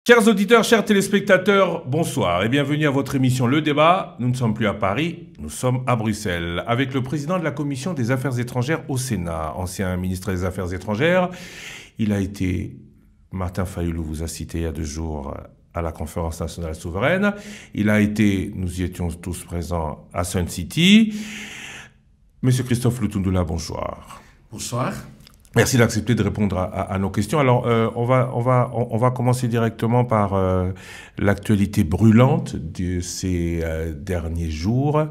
Chers auditeurs, chers téléspectateurs, bonsoir et bienvenue à votre émission Le Débat. Nous ne sommes plus à Paris, nous sommes à Bruxelles, avec le président de la Commission des Affaires étrangères au Sénat, ancien ministre des Affaires étrangères. Il a été, Martin Fayoulou vous a cité il y a 2 jours à la Conférence nationale souveraine. Il a été, nous y étions tous présents, à Sun City. Monsieur Christophe Lutundula, bonsoir. Bonsoir. Merci d'accepter de répondre à nos questions. Alors, on va commencer directement par l'actualité brûlante de ces derniers jours.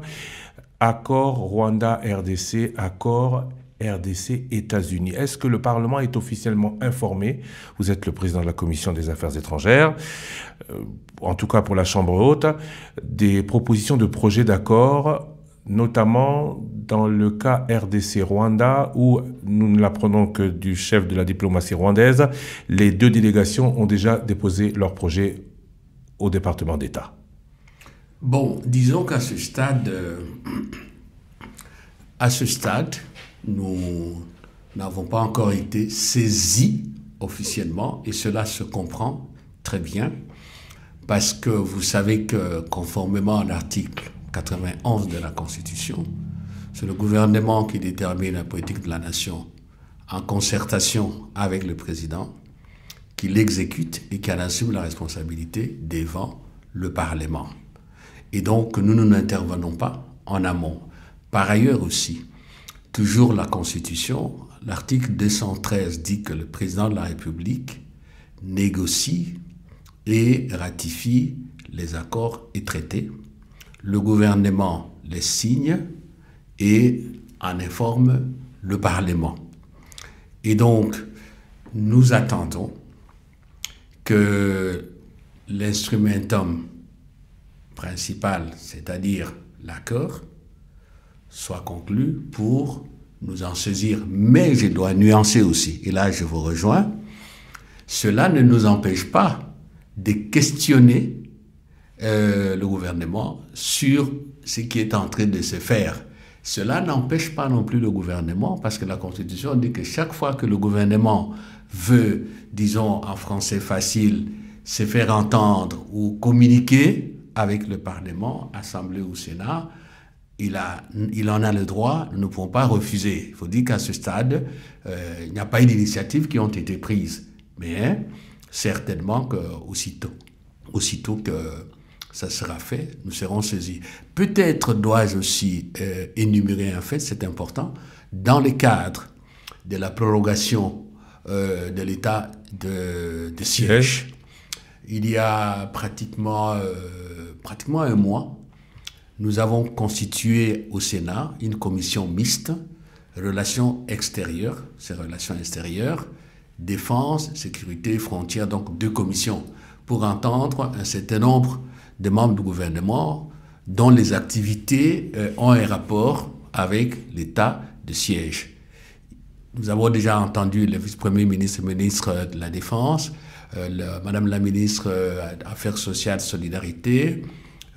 Accord Rwanda-RDC, accord RDC-États-Unis. Est-ce que le Parlement est officiellement informé? Vous êtes le président de la Commission des Affaires étrangères, en tout cas pour la Chambre haute, des propositions de projets d'accord, notamment dans le cas RDC-Rwanda, où nous ne l'apprenons que du chef de la diplomatie rwandaise, les 2 délégations ont déjà déposé leur projet au département d'État. Bon, disons qu'à ce stade, nous n'avons pas encore été saisis officiellement, et cela se comprend très bien, parce que vous savez que conformément à l'article 91 de la Constitution, c'est le gouvernement qui détermine la politique de la nation en concertation avec le président, qui l'exécute et qui en assume la responsabilité devant le Parlement. Et donc, nous n'intervenons pas en amont. Par ailleurs aussi, toujours la Constitution, l'article 213 dit que le président de la République négocie et ratifie les accords et traités. Le gouvernement les signe et en informe le Parlement. Et donc, nous attendons que l'instrumentum principal, c'est-à-dire l'accord, soit conclu pour nous en saisir. Mais je dois nuancer aussi, et là je vous rejoins, cela ne nous empêche pas de questionner le gouvernement sur ce qui est en train de se faire. Cela n'empêche pas non plus le gouvernement, parce que la Constitution dit que chaque fois que le gouvernement veut, disons en français facile, se faire entendre ou communiquer avec le Parlement, Assemblée ou Sénat, il en a le droit, nous ne pouvons pas refuser. Il faut dire qu'à ce stade, il n'y a pas eu d'initiatives qui ont été prises. Mais certainement qu'aussitôt que ça sera fait, nous serons saisis. Peut-être dois-je aussi énumérer un fait, c'est important, dans le cadre de la prorogation de l'état de siège, il y a pratiquement 1 mois, nous avons constitué au Sénat une commission mixte, relations extérieures, ces relations extérieures, défense, sécurité, frontières, donc 2 commissions, pour entendre un certain nombre de membres du gouvernement dont les activités ont un rapport avec l'état de siège. Nous avons déjà entendu le vice-premier ministre, ministre de la Défense, madame la ministre Affaires sociales, solidarité,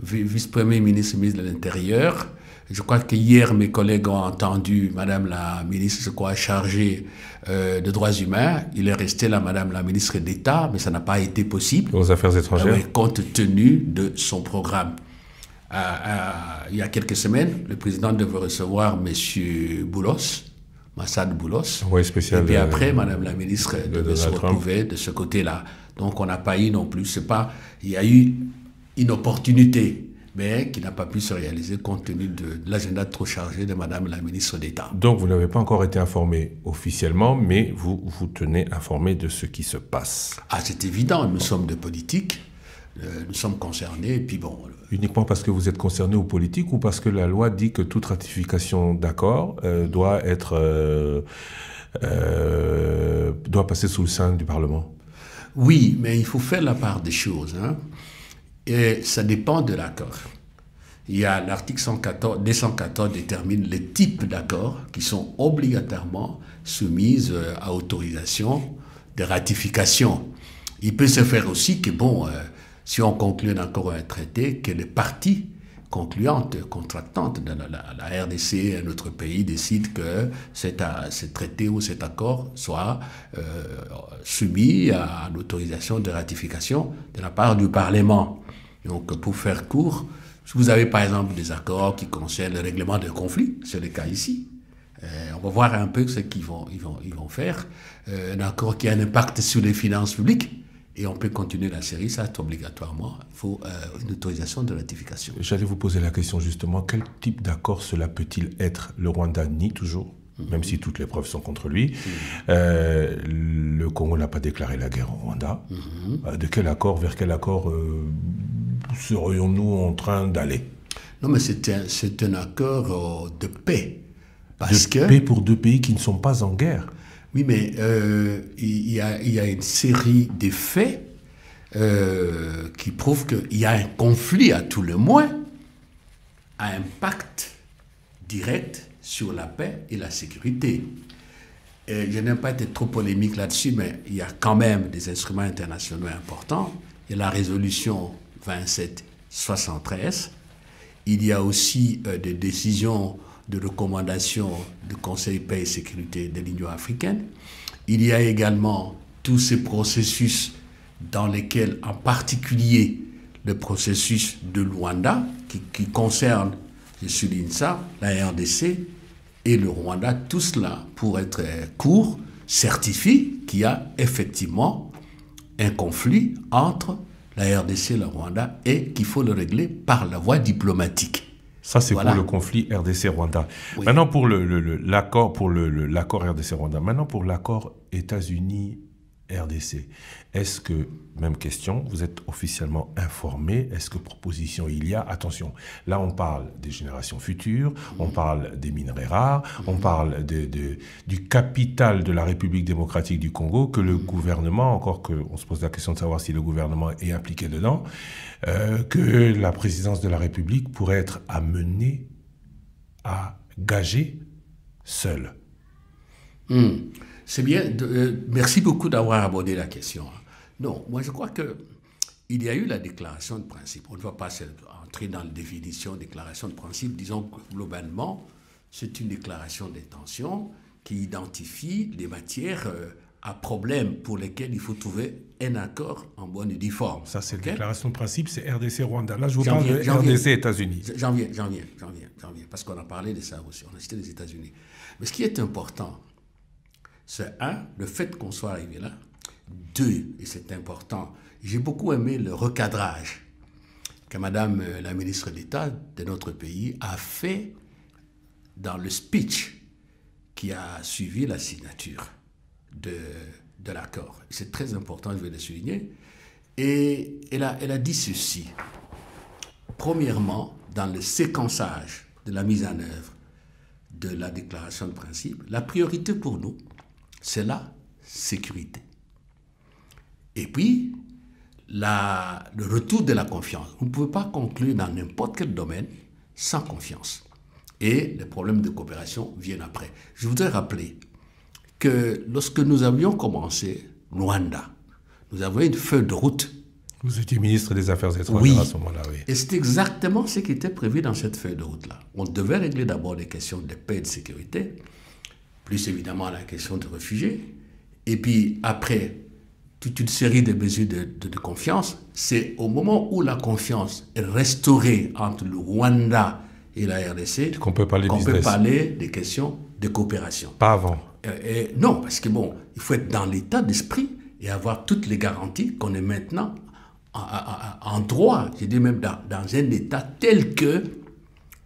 vice-premier ministre, ministre de l'Intérieur. Je crois que hier, mes collègues ont entendu madame la ministre, je crois, chargée de droits humains. Il est resté là, madame la ministre d'État, mais ça n'a pas été possible. Aux affaires étrangères. Compte tenu de son programme. Il y a quelques semaines, le président devait recevoir monsieur Boulos, Massad Boulos. Oui, spécial. Et puis après, madame la ministre devait se retrouver de ce côté-là. Donc on n'a pas eu non plus, il y a eu une opportunité, mais qui n'a pas pu se réaliser compte tenu de l'agenda trop chargé de madame la ministre d'État. Donc vous n'avez pas encore été informé officiellement, mais vous vous tenez informé de ce qui se passe. Ah, c'est évident, nous sommes de politique, nous sommes concernés, et puis bon... Uniquement parce que vous êtes concerné aux politiques ou parce que la loi dit que toute ratification d'accord doit passer sous le sein du Parlement? Oui, mais il faut faire la part des choses, hein. Et ça dépend de l'accord. Il y a l'article 214 détermine les types d'accords qui sont obligatoirement soumis à autorisation de ratification. Il peut se faire aussi que, bon, si on conclut un accord ou un traité, que les parties concluante, contractante. La RDC, un autre pays, décide que ce traité ou cet accord soit soumis à l'autorisation de ratification de la part du Parlement. Donc, pour faire court, si vous avez par exemple des accords qui concernent le règlement de conflits, c'est le cas ici, on va voir un peu ce qu'ils vont faire. Un accord qui a un impact sur les finances publiques, et on peut continuer la série, ça c'est obligatoirement. Il faut une autorisation de ratification. J'allais vous poser la question justement, quel type d'accord cela peut-il être? Le Rwanda nie toujours, même si toutes les preuves sont contre lui. Le Congo n'a pas déclaré la guerre au Rwanda. De quel accord, vers quel accord serions-nous en train d'aller? Non, mais c'est un accord de paix. Paix pour deux pays qui ne sont pas en guerre. Oui, mais il y a une série de faits qui prouvent qu'il y a un conflit, à tout le moins, à impact direct sur la paix et la sécurité. Je n'aime pas être trop polémique là-dessus, mais il y a quand même des instruments internationaux importants. Il y a la résolution 2773. Il y a aussi des décisions de recommandations du Conseil paix et sécurité de l'Union africaine. Il y a également tous ces processus dans lesquels, en particulier, le processus de Luanda, qui concerne, je souligne ça, la RDC et le Rwanda, tout cela, pour être court, certifie qu'il y a effectivement un conflit entre la RDC et le Rwanda et qu'il faut le régler par la voie diplomatique. Ça, c'est pour le conflit RDC-Rwanda. Oui. Maintenant, pour l'accord RDC-Rwanda. Maintenant, pour l'accord États-Unis-RDC. Est-ce que, même question, vous êtes officiellement informé? Est-ce que proposition il y a? Attention, là, on parle des générations futures, on parle des minerais rares, on parle du capital de la République démocratique du Congo, que le gouvernement, encore qu'on se pose la question de savoir si le gouvernement est impliqué dedans, que la présidence de la République pourrait être amenée à gager seule. C'est bien. Merci beaucoup d'avoir abordé la question. Non, moi je crois qu'il y a eu la déclaration de principe. On ne va pas entrer dans la définition de déclaration de principe. Disons que globalement, c'est une déclaration d'intention qui identifie les matières à problème pour lesquels il faut trouver un accord en bonne et due forme. Ça, c'est la déclaration de principe, c'est RDC-Rwanda. Là, je vous parle de RDC-États-Unis. J'en viens, parce qu'on a parlé de ça aussi, on a cité les États-Unis. Mais ce qui est important, c'est le fait qu'on soit arrivé là. 2, et c'est important, j'ai beaucoup aimé le recadrage que Madame la ministre d'État de notre pays a fait dans le speech qui a suivi la signature de l'accord. C'est très important, je vais le souligner. Et elle a dit ceci. Premièrement, dans le séquençage de la mise en œuvre de la déclaration de principe, la priorité pour nous, c'est la sécurité. Et puis, le retour de la confiance. Vous ne pouvez pas conclure dans n'importe quel domaine sans confiance. Et les problèmes de coopération viennent après. Je voudrais rappeler que lorsque nous avions commencé Luanda, nous avions une feuille de route. Vous étiez ministre des Affaires étrangères à ce moment-là, oui. Et c'est exactement ce qui était prévu dans cette feuille de route-là. On devait régler d'abord les questions de paix et de sécurité, plus évidemment la question de réfugiés, et puis après, toute une série de mesures de confiance. C'est au moment où la confiance est restaurée entre le Rwanda et la RDC qu'on peut parler des questions de coopération. Pas avant. Non, parce que bon, il faut être dans l'état d'esprit et avoir toutes les garanties qu'on est maintenant en droit, je dis même dans un état tel que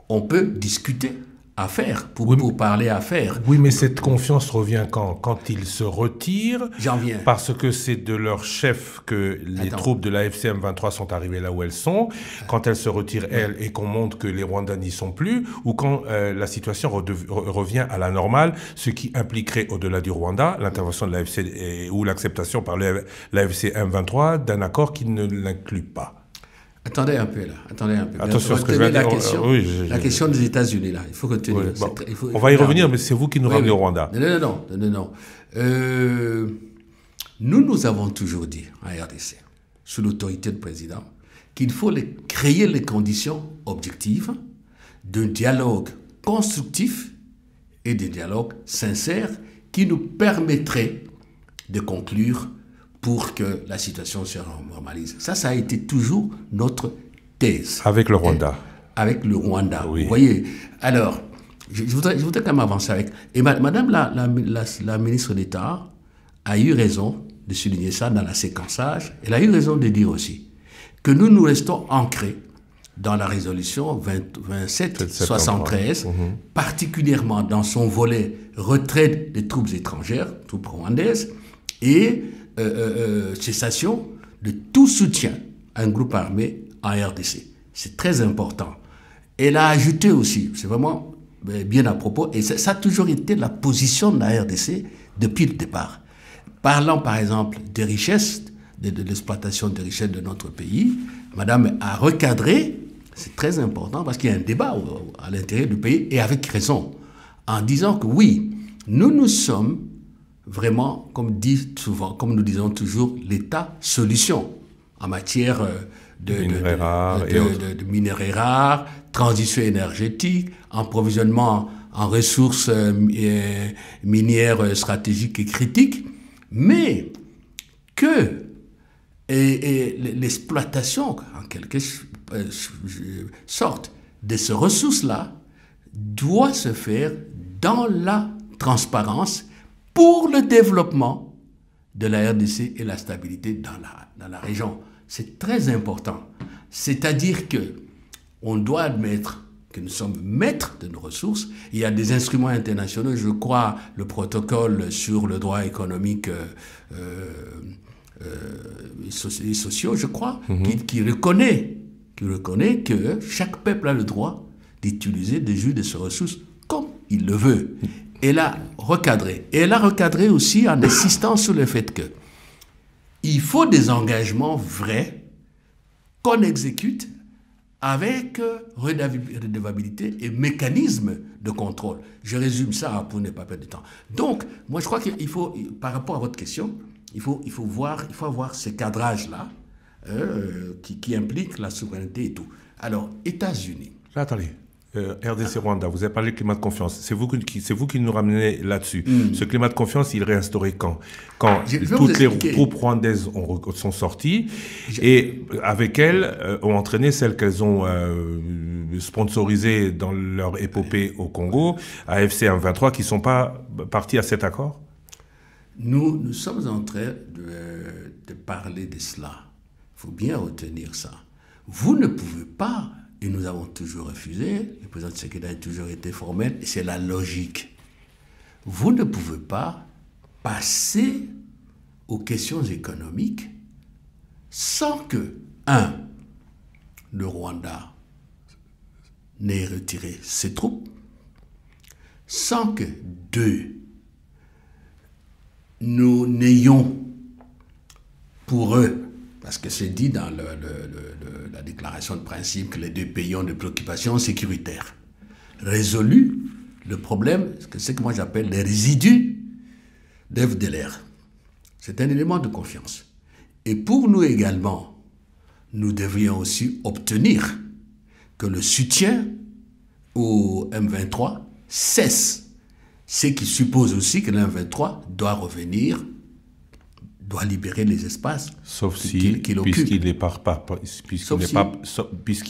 on peut discuter affaires, pour parler affaires. Oui, mais cette confiance revient quand ils se retirent. J'en viens. Parce que c'est de leur chef que les troupes de la FCM 23 sont arrivées là où elles sont, quand elles se retirent, elles, et qu'on montre que les Rwandais n'y sont plus, ou quand la situation revient à la normale, ce qui impliquerait, au-delà du Rwanda, l'intervention de la FC ou l'acceptation par la FCM 23 d'un accord qui ne l'inclut pas. Attendez un peu là, Attention, ce que je vais dire. La question des États-Unis là, il faut retenir. Oui, bon, on va y revenir, mais c'est vous qui nous ramenez au Rwanda. Non. Nous avons toujours dit en RDC, sous l'autorité du président, qu'il faut créer les conditions objectives d'un dialogue constructif et d'un dialogue sincère qui nous permettrait de conclure pour que la situation se normalise. Ça a été toujours notre thèse. Avec le Rwanda. Avec le Rwanda. Oui. Vous voyez. Alors, je voudrais quand même avancer avec. Et Madame la ministre d'État a eu raison de souligner ça dans la séquençage. Elle a eu raison de dire aussi que nous restons ancrés dans la résolution 2773, particulièrement dans son volet retrait des troupes étrangères, troupes rwandaises, et cessation de tout soutien à un groupe armé en RDC. C'est très important. Elle a ajouté aussi, c'est vraiment bien à propos, et ça a toujours été la position de la RDC depuis le départ. Parlant par exemple des richesses, de l'exploitation des richesses de notre pays, Madame a recadré, c'est très important parce qu'il y a un débat à l'intérieur du pays, et avec raison, en disant que oui, nous sommes vraiment, comme nous disons toujours, l'État-solution en matière de minerais rares, transition énergétique, approvisionnement en ressources minières stratégiques et critiques, mais que l'exploitation, en quelque sorte, de ces ressources-là doit se faire dans la transparence pour le développement de la RDC et la stabilité dans la région. C'est très important. C'est-à-dire que on doit admettre que nous sommes maîtres de nos ressources. Il y a des instruments internationaux, je crois, le protocole sur le droit économique et sociaux, je crois, qui reconnaît que chaque peuple a le droit d'utiliser, de jouir de ses ressources comme il le veut. Elle a recadré. Et elle a recadré aussi en insistant sur le fait que il faut des engagements vrais qu'on exécute avec redevabilité et mécanisme de contrôle. Je résume ça pour ne pas perdre de temps. Donc, moi je crois qu'il faut, par rapport à votre question, il faut avoir ce cadrage-là qui implique la souveraineté et tout. Alors, États-Unis. Là, attendez. RDC Rwanda, vous avez parlé de climat de confiance. C'est vous qui nous ramenez là-dessus. Ce climat de confiance, il est réinstauré quand toutes les troupes rwandaises sont sorties et avec elles ont entraîné celles qu'elles ont sponsorisées dans leur épopée au Congo, AFC M23, qui ne sont pas partis à cet accord? Nous sommes en train de parler de cela. Il faut bien retenir ça. Vous ne pouvez pas, et nous avons toujours refusé, le président Tshisekedi a toujours été formel, et c'est la logique. Vous ne pouvez pas passer aux questions économiques sans que, le Rwanda n'ait retiré ses troupes, sans que, nous n'ayons pour eux, parce que c'est dit dans la déclaration de principe que les deux pays ont des préoccupations sécuritaires, résolu le problème, c'est ce que moi j'appelle les résidus d'FDLR. C'est un élément de confiance. Et pour nous également, nous devrions aussi obtenir que le soutien au M23 cesse, ce qui suppose aussi que le M23 doit revenir, doit libérer les espaces qu'il occupe. Puisqu'il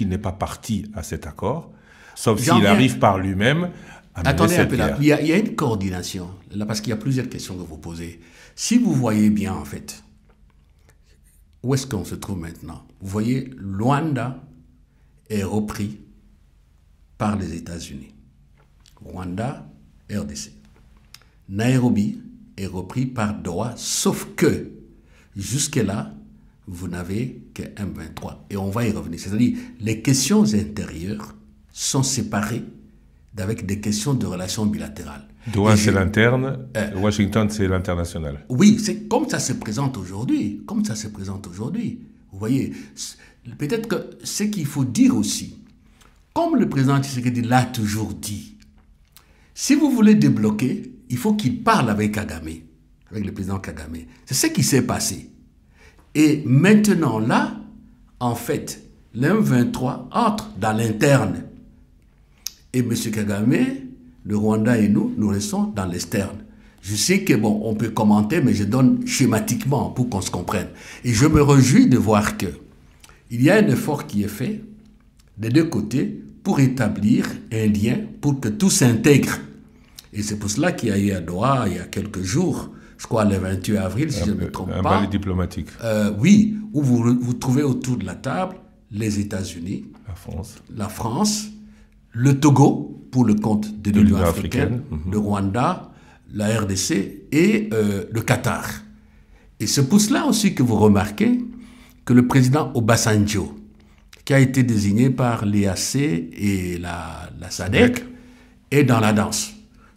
n'est pas parti à cet accord, sauf s'il arrive par lui-même à mener Attendez cette un peu guerre. là, il y a une coordination, là, parce qu'il y a plusieurs questions que vous posez. Si vous voyez bien, en fait, où est-ce qu'on se trouve maintenant? Vous voyez, Luanda est repris par les États-Unis. Rwanda, RDC. Nairobi est repris par Doha, sauf que jusque-là, vous n'avez que M23. Et on va y revenir. C'est-à-dire, les questions intérieures sont séparées avec des questions de relations bilatérales. Doha, c'est l'interne, Washington, c'est l'international. Oui, c'est comme ça se présente aujourd'hui. Comme ça se présente aujourd'hui. Vous voyez, peut-être que ce qu'il faut dire aussi, comme le président Tshisekedi l'a toujours dit, si vous voulez débloquer, il faut qu'il parle avec Kagame, avec le président Kagame. C'est ce qui s'est passé. Et maintenant, là, En fait, l'M23 entre dans l'interne. Et M. Kagame, le Rwanda et nous restons dans l'externe. Je sais que, bon, on peut commenter, mais je donne schématiquement pour qu'on se comprenne. Et je me réjouis de voir que il y a un effort qui est fait des deux côtés pour établir un lien, pour que tout s'intègre. Et c'est pour cela qu'il y a eu à Doha, il y a quelques jours, je crois le 28 avril, si je ne me trompe pas. Un balai diplomatique. Oui, où vous trouvez autour de la table les États-Unis, la France, le Togo, pour le compte de l'Union africaine, le Rwanda, la RDC et le Qatar. Et c'est pour cela aussi que vous remarquez que le président Obasanjo, qui a été désigné par l'EAC et la SADC, est dans la danse.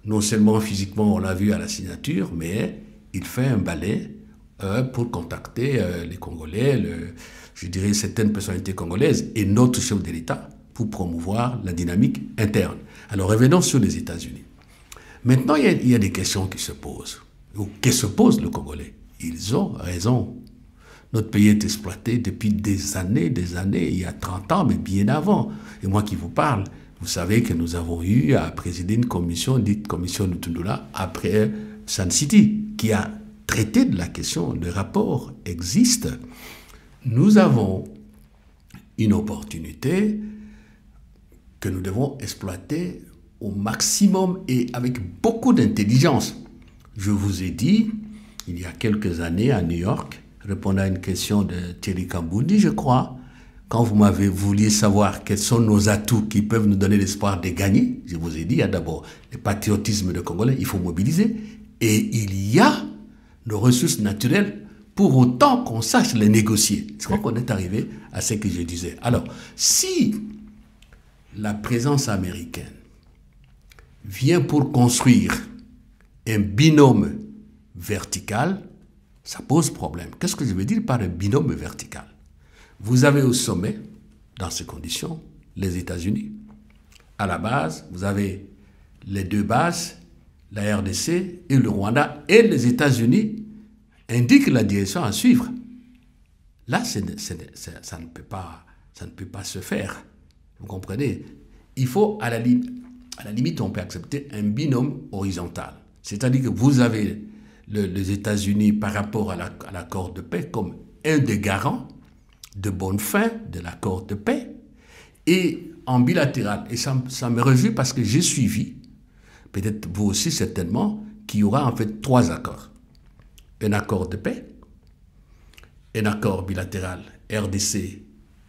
Non seulement physiquement, on l'a vu à la signature, mais il fait un balai pour contacter les Congolais, je dirais certaines personnalités congolaises et notre chef de l'État pour promouvoir la dynamique interne. Alors revenons sur les États-Unis. Maintenant, il y a des questions qui se posent. Que se pose le Congolais? Ils ont raison. Notre pays est exploité depuis des années, il y a 30 ans, mais bien avant. Et moi qui vous parle, vous savez que nous avons eu à présider une commission, dite commission de Tundula, après Sun City, qui a traité de la question. Le rapport existe. Nous avons une opportunité que nous devons exploiter au maximum et avec beaucoup d'intelligence. Je vous ai dit, il y a quelques années à New York, répondant à une question de Thierry Kamboundi, je crois, quand vous m'avez voulu savoir quels sont nos atouts qui peuvent nous donner l'espoir de gagner, je vous ai dit, il y a d'abord le patriotisme de Congolais, il faut mobiliser, et il y a nos ressources naturelles pour autant qu'on sache les négocier. Je crois qu'on est arrivé à ce que je disais. Alors, si la présence américaine vient pour construire un binôme vertical, ça pose problème. Qu'est-ce que je veux dire par un binôme vertical? Vous avez au sommet, dans ces conditions, les États-Unis. À la base, vous avez les deux bases, la RDC et le Rwanda, et les États-Unis indiquent la direction à suivre. Là, ça ne peut pas se faire. Vous comprenez? Il faut, à la limite, on peut accepter un binôme horizontal. C'est-à-dire que vous avez les États-Unis par rapport à l'accord de paix comme un des garants de bonne fin de l'accord de paix. Et en bilatéral, et ça me réjouit parce que j'ai suivi, peut-être vous aussi certainement, qu'il y aura en fait 3 accords. Un accord de paix, un accord bilatéral RDC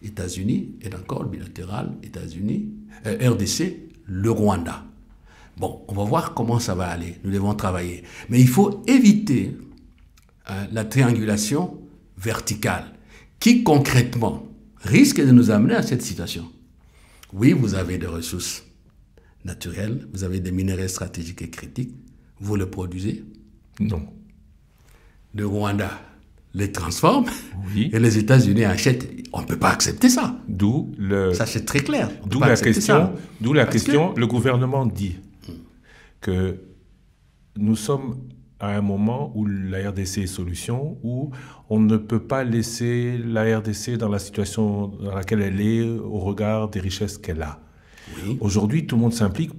États-Unis et un accord bilatéral États-Unis, RDC, le Rwanda. Bon, on va voir comment ça va aller. Nous devons travailler. Mais il faut éviter la triangulation verticale qui, concrètement, risque de nous amener à cette situation. Oui, vous avez des ressources naturelles, vous avez des minerais stratégiques et critiques. Vous les produisez? Non. Le Rwanda les transforme, oui, et les États-Unis achètent. On ne peut pas accepter ça. D'où le... Ça, c'est très clair. D'où la question, le gouvernement dit que nous sommes à un moment où la RDC est solution, où on ne peut pas laisser la RDC dans la situation dans laquelle elle est au regard des richesses qu'elle a. Oui. Aujourd'hui, tout le monde s'implique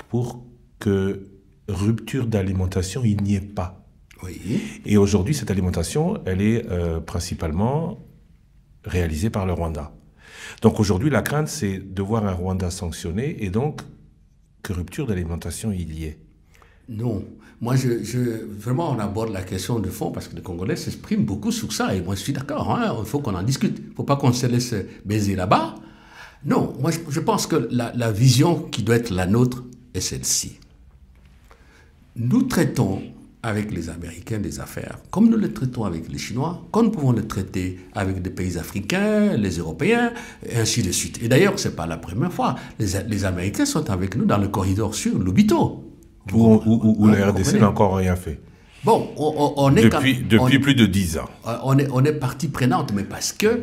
pour que rupture d'alimentation, il n'y ait pas. Oui. Et aujourd'hui, cette alimentation, elle est principalement réalisée par le Rwanda. Donc aujourd'hui, la crainte, c'est de voir un Rwanda sanctionné et donc que rupture d'alimentation il y ait. Non. Moi, vraiment, on aborde la question de fond parce que les Congolais s'expriment beaucoup sur ça. Et moi, je suis d'accord. Hein, il faut qu'on en discute. Il ne faut pas qu'on se laisse baiser là-bas. Non. Moi, je pense que la vision qui doit être la nôtre est celle-ci. Nous traitons avec les Américains des affaires comme nous les traitons avec les Chinois, comme nous pouvons les traiter avec des pays africains, les Européens, et ainsi de suite. Et d'ailleurs, ce n'est pas la première fois. Les Américains sont avec nous dans le corridor sur Lobito. Où la RDC n'a encore rien fait. Bon, on est depuis plus de 10 ans. On est partie prenante, mais parce que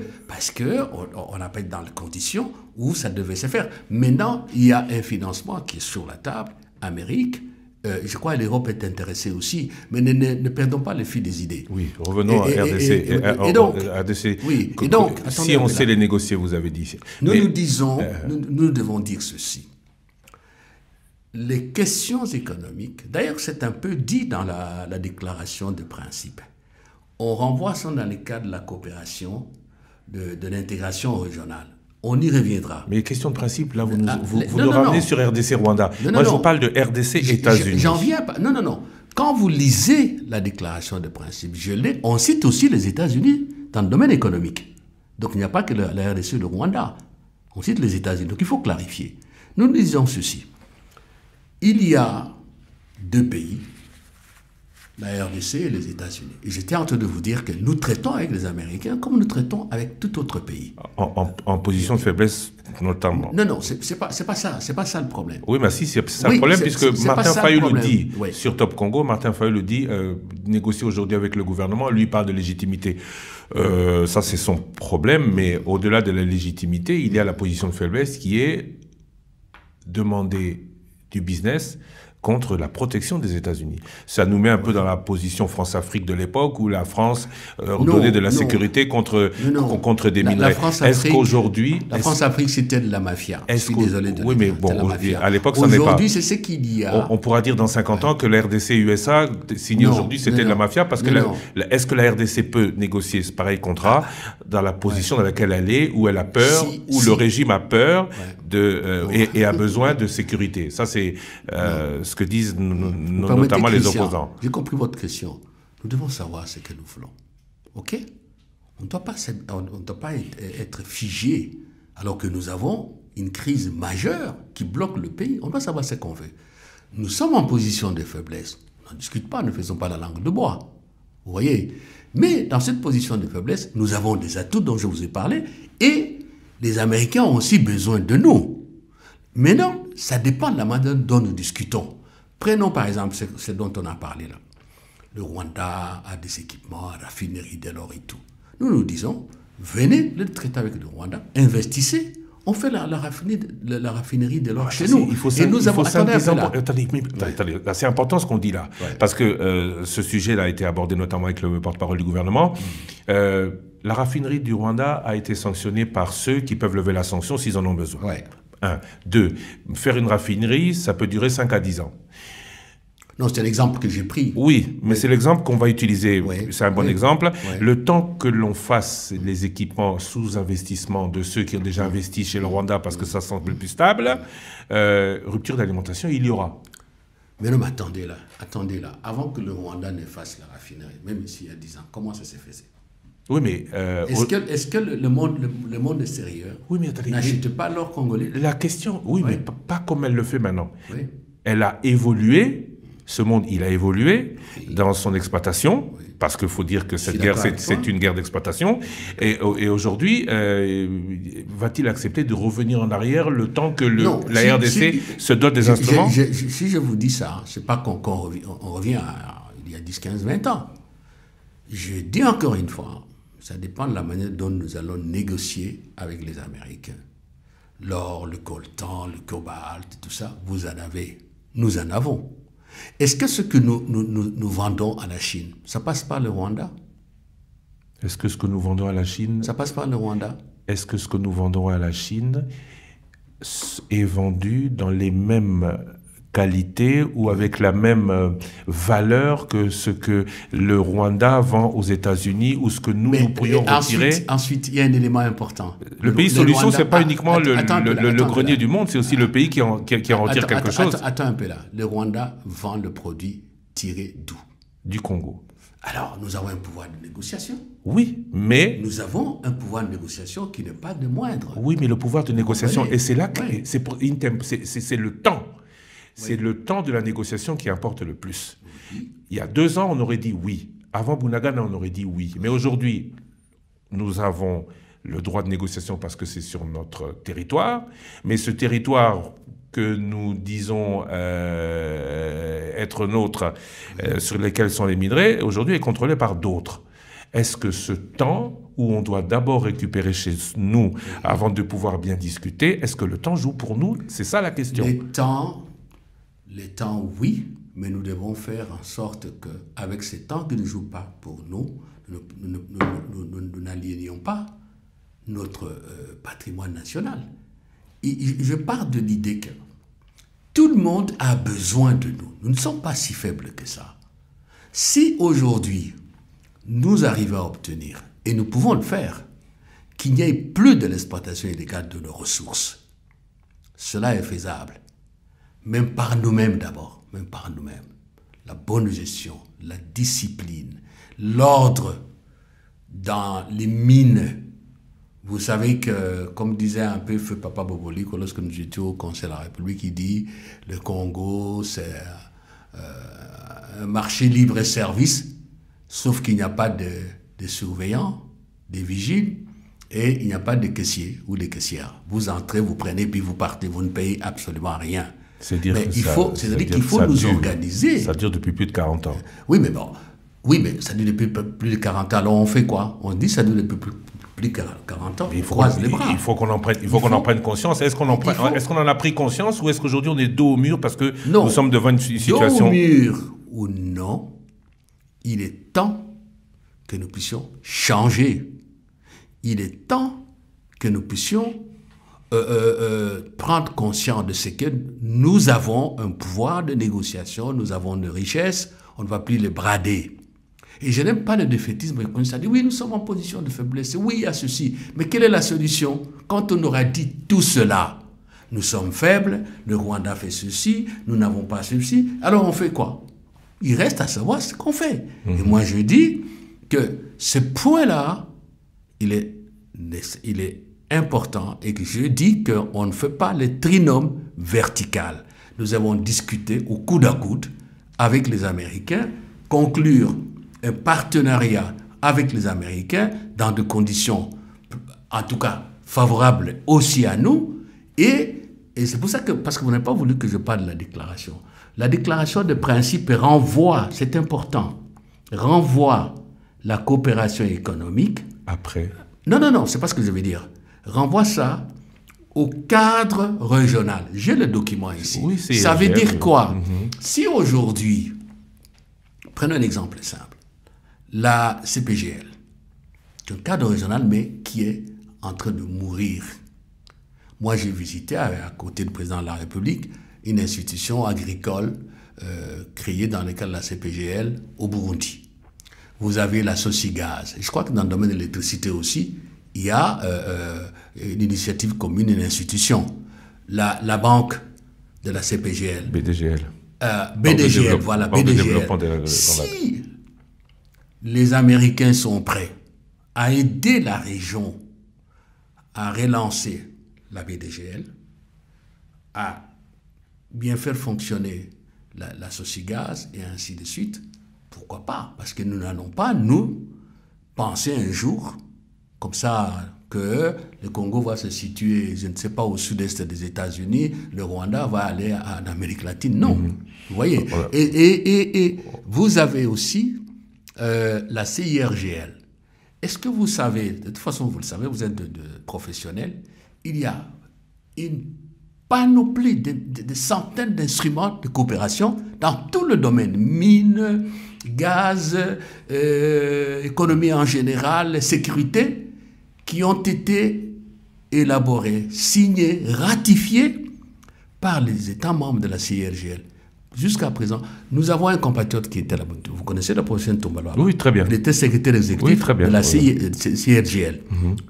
on n'a pas été dans les conditions où ça devait se faire. Maintenant, il y a un financement qui est sur la table, Amérique, je crois que l'Europe est intéressée aussi, mais ne perdons pas le fil des idées. Oui, revenons à RDC. Et donc, RDC, oui, et donc si on sait les négocier, vous avez dit. Nous disons, nous devons dire ceci. Les questions économiques, d'ailleurs c'est un peu dit dans la déclaration de principe. On renvoie ça dans le cadre de la coopération, de l'intégration régionale. On y reviendra. Mais question de principe, là, vous nous ramenez sur RDC Rwanda. Moi, je vous parle de RDC États-Unis. J'en viens pas. Non. Quand vous lisez la déclaration de principe, on cite aussi les États-Unis dans le domaine économique. Donc, il n'y a pas que la RDC et le Rwanda. On cite les États-Unis. Donc, il faut clarifier. Nous disons ceci. Il y a deux pays, la RDC et les États-Unis. Et j'étais en train de vous dire que nous traitons avec les Américains comme nous traitons avec tout autre pays. En position de faiblesse, notamment. Non, c'est pas ça le problème. Oui, mais si, c'est ça le problème, puisque Martin Fayulu le dit sur Top Congo, Martin Fayulu le dit, négocier aujourd'hui avec le gouvernement, lui parle de légitimité. Ça, c'est son problème, mais au-delà de la légitimité, il y a la position de faiblesse qui est demander du business contre la protection des États-Unis. Ça nous met un peu dans la position France-Afrique de l'époque où la France donnait de la sécurité contre des minerais. Est-ce qu'aujourd'hui... La France-Afrique, c'était de la mafia. Je suis désolé de le dire. Oui, mais bon, à l'époque, ça n'est pas... Aujourd'hui, c'est ce qu'il y a. On pourra dire dans 50 ans que la RDC et USA, signé aujourd'hui, c'était de la mafia, parce que est-ce que la RDC peut négocier ce pareil contrat dans la position dans laquelle elle est, où elle a peur, où le régime a peur et a besoin de sécurité? Ça, c'est ce que disent notamment les opposants. J'ai compris votre question. Nous devons savoir ce que nous voulons. OK? On ne doit pas être figé alors que nous avons une crise majeure qui bloque le pays. On doit savoir ce qu'on veut. Nous sommes en position de faiblesse. On n'en discute pas, ne faisons pas la langue de bois. Vous voyez? Mais dans cette position de faiblesse, nous avons des atouts dont je vous ai parlé et les Américains ont aussi besoin de nous. Maintenant, ça dépend de la manière dont nous discutons. Prenons par exemple ce dont on a parlé là. Le Rwanda a des équipements, raffinerie de l'or et tout. Nous disons, venez le traiter avec le Rwanda, investissez, on fait la raffinerie de l'or chez nous. Il faut ça, attendez, c'est important ce qu'on dit là, parce que ce sujet-là a été abordé notamment avec le porte-parole du gouvernement. La raffinerie du Rwanda a été sanctionnée par ceux qui peuvent lever la sanction s'ils en ont besoin. Ouais. 1. 2. Faire une raffinerie, ça peut durer 5 à 10 ans. Non, c'est l'exemple que j'ai pris. Oui, mais c'est l'exemple qu'on va utiliser. C'est un bon exemple. Oui. Le temps que l'on fasse les équipements sous investissement de ceux qui ont déjà investi chez le Rwanda parce que ça semble plus stable, rupture d'alimentation, il y aura. Mais non, mais attendez là. Avant que le Rwanda ne fasse la raffinerie, même s'il y a 10 ans, comment ça se faisait? Oui, mais... Est-ce que le monde extérieur n'achète pas l'or congolais? La question, mais pas comme elle le fait maintenant. Oui. Elle a évolué, ce monde, il a évolué dans son exploitation, parce qu'il faut dire que cette guerre, c'est une guerre d'exploitation. Et aujourd'hui, va-t-il accepter de revenir en arrière le temps que la RDC se dote des instruments? Si je vous dis ça, c'est pas qu'on revient à il y a 10, 15, 20 ans. Je dis encore une fois, ça dépend de la manière dont nous allons négocier avec les Américains. L'or, le coltan, le cobalt, tout ça, vous en avez. Nous en avons. Est-ce que ce que nous vendons à la Chine, ça passe par le Rwanda? Est-ce que ce que nous vendons à la Chine... Ça passe par le Rwanda? Est-ce que ce que nous vendons à la Chine est vendu dans les mêmes qualité ou avec la même valeur que ce que le Rwanda vend aux États-Unis ou ce que nous pourrions retirer? Ensuite, il y a un élément important. Le pays solution, ce n'est pas uniquement le grenier du monde, c'est aussi le pays qui en retire quelque chose. Attends un peu là. Le Rwanda vend le produit tiré d'où? Du Congo. Alors, nous avons un pouvoir de négociation. Oui, mais... Nous avons un pouvoir de négociation qui n'est pas de moindre. Oui, mais le pouvoir de négociation, et c'est là que c'est le temps. C'est le temps de la négociation qui importe le plus. Il y a 2 ans, on aurait dit oui. Avant Bunagana, on aurait dit oui. Mais aujourd'hui, nous avons le droit de négociation parce que c'est sur notre territoire. Mais ce territoire que nous disons être nôtre, sur lesquels sont les minerais, aujourd'hui est contrôlé par d'autres. Est-ce que ce temps où on doit d'abord récupérer chez nous avant de pouvoir bien discuter, est-ce que le temps joue pour nous? C'est ça la question. Les temps, oui, mais nous devons faire en sorte qu'avec ces temps qui ne jouent pas pour nous, nous n'aliénions pas notre patrimoine national. Je pars de l'idée que tout le monde a besoin de nous. Nous ne sommes pas si faibles que ça. Si aujourd'hui, nous arrivons à obtenir, et nous pouvons le faire, qu'il n'y ait plus de l'exploitation illégale de nos ressources, cela est faisable. Même par nous-mêmes d'abord, même par nous-mêmes. La bonne gestion, la discipline, l'ordre dans les mines. Vous savez que, comme disait un peu Feu Papa Bobolico lorsque nous étions au Conseil de la République, il dit le Congo, c'est un marché libre-service, sauf qu'il n'y a pas de surveillants, des vigiles, et il n'y a pas de caissiers ou de caissières. Vous entrez, vous prenez, puis vous partez, vous ne payez absolument rien. C'est-à-dire qu'il faut nous organiser. Ça dure depuis plus de 40 ans. Oui, mais bon. Oui, mais ça dure depuis plus de 40 ans. Alors on fait quoi? On dit que ça dure depuis plus de 40 ans. Il faut qu'on en prenne conscience. Est-ce qu'on en a pris conscience ou est-ce qu'aujourd'hui on est dos au mur parce que nous sommes devant une situation... Dos au mur ou non, il est temps que nous puissions changer. Il est temps que nous puissions prendre conscience de ce que nous avons un pouvoir de négociation, nous avons une richesse, on ne va plus les brader. Et je n'aime pas le défaitisme quand ça dit oui, nous sommes en position de faiblesse, oui, il y a ceci, mais quelle est la solution? Quand on aura dit tout cela, nous sommes faibles, le Rwanda fait ceci, nous n'avons pas ceci, alors on fait quoi? Il reste à savoir ce qu'on fait. Et moi je dis que ce point-là, il est important et que je dis qu'on ne fait pas le trinôme vertical. Nous avons discuté au coude à coude avec les Américains, conclure un partenariat avec les Américains dans des conditions, en tout cas, favorables aussi à nous. Et c'est pour ça que, parce que vous n'avez pas voulu que je parle de la déclaration. La déclaration de principe renvoie, c'est important, renvoie la coopération économique. Après. Non, c'est pas ce que je veux dire. Renvoie ça au cadre régional. J'ai le document ici. Oui, ça veut dire quoi? Si aujourd'hui, prenons un exemple simple, la CPGL, c'est un cadre régional, mais qui est en train de mourir. Moi, j'ai visité, à côté du président de la République, une institution agricole créée dans le cadre de la CPGL au Burundi. Vous avez la Socigaz. Je crois que dans le domaine de l'électricité aussi, il y a une initiative commune, une institution. La banque de la CPGL. BDGL. BDGL, voilà, BDGL. Si les Américains sont prêts à aider la région à relancer la BDGL, à bien faire fonctionner la Socigaz et ainsi de suite, pourquoi pas? Parce que nous n'allons pas, nous, penser un jour, comme ça, que le Congo va se situer, je ne sais pas, au sud-est des États-Unis, le Rwanda va aller en Amérique latine. Non. Vous voyez. Et vous avez aussi la CIRGL. Est-ce que vous savez, de toute façon, vous le savez, vous êtes de professionnels, il y a une panoplie de centaines d'instruments de coopération dans tout le domaine, mines, gaz, économie en général, sécurité, qui ont été élaborés, signés, ratifiés par les États membres de la CIRGL. Jusqu'à présent, nous avons un compatriote qui était là-bas. Vous connaissez le professeur Tombalo? Oui, très bien. Il était secrétaire exécutif de la CIRGL.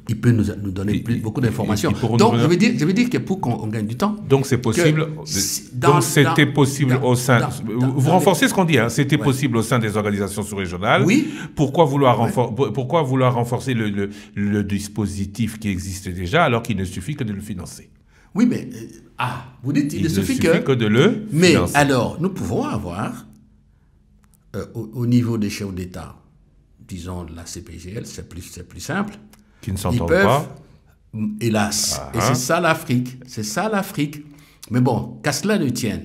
Il peut nous donner beaucoup d'informations. Donc, je veux dire que pour qu'on gagne du temps... Donc, c'est possible... Donc, c'était possible au sein... Vous renforcez ce qu'on dit, hein, c'était possible au sein des organisations sous-régionales. Oui. Pourquoi vouloir renforcer le dispositif qui existe déjà alors qu'il ne suffit que de le financer? Oui, mais... vous dites, il ne suffit que de le mais financer. Alors, nous pouvons avoir, au niveau des chefs d'État, disons la CPGL, c'est plus simple. Qui ne s'entendent pas. Hélas. Et c'est ça l'Afrique. C'est ça l'Afrique. Mais bon, qu'à cela ne tienne,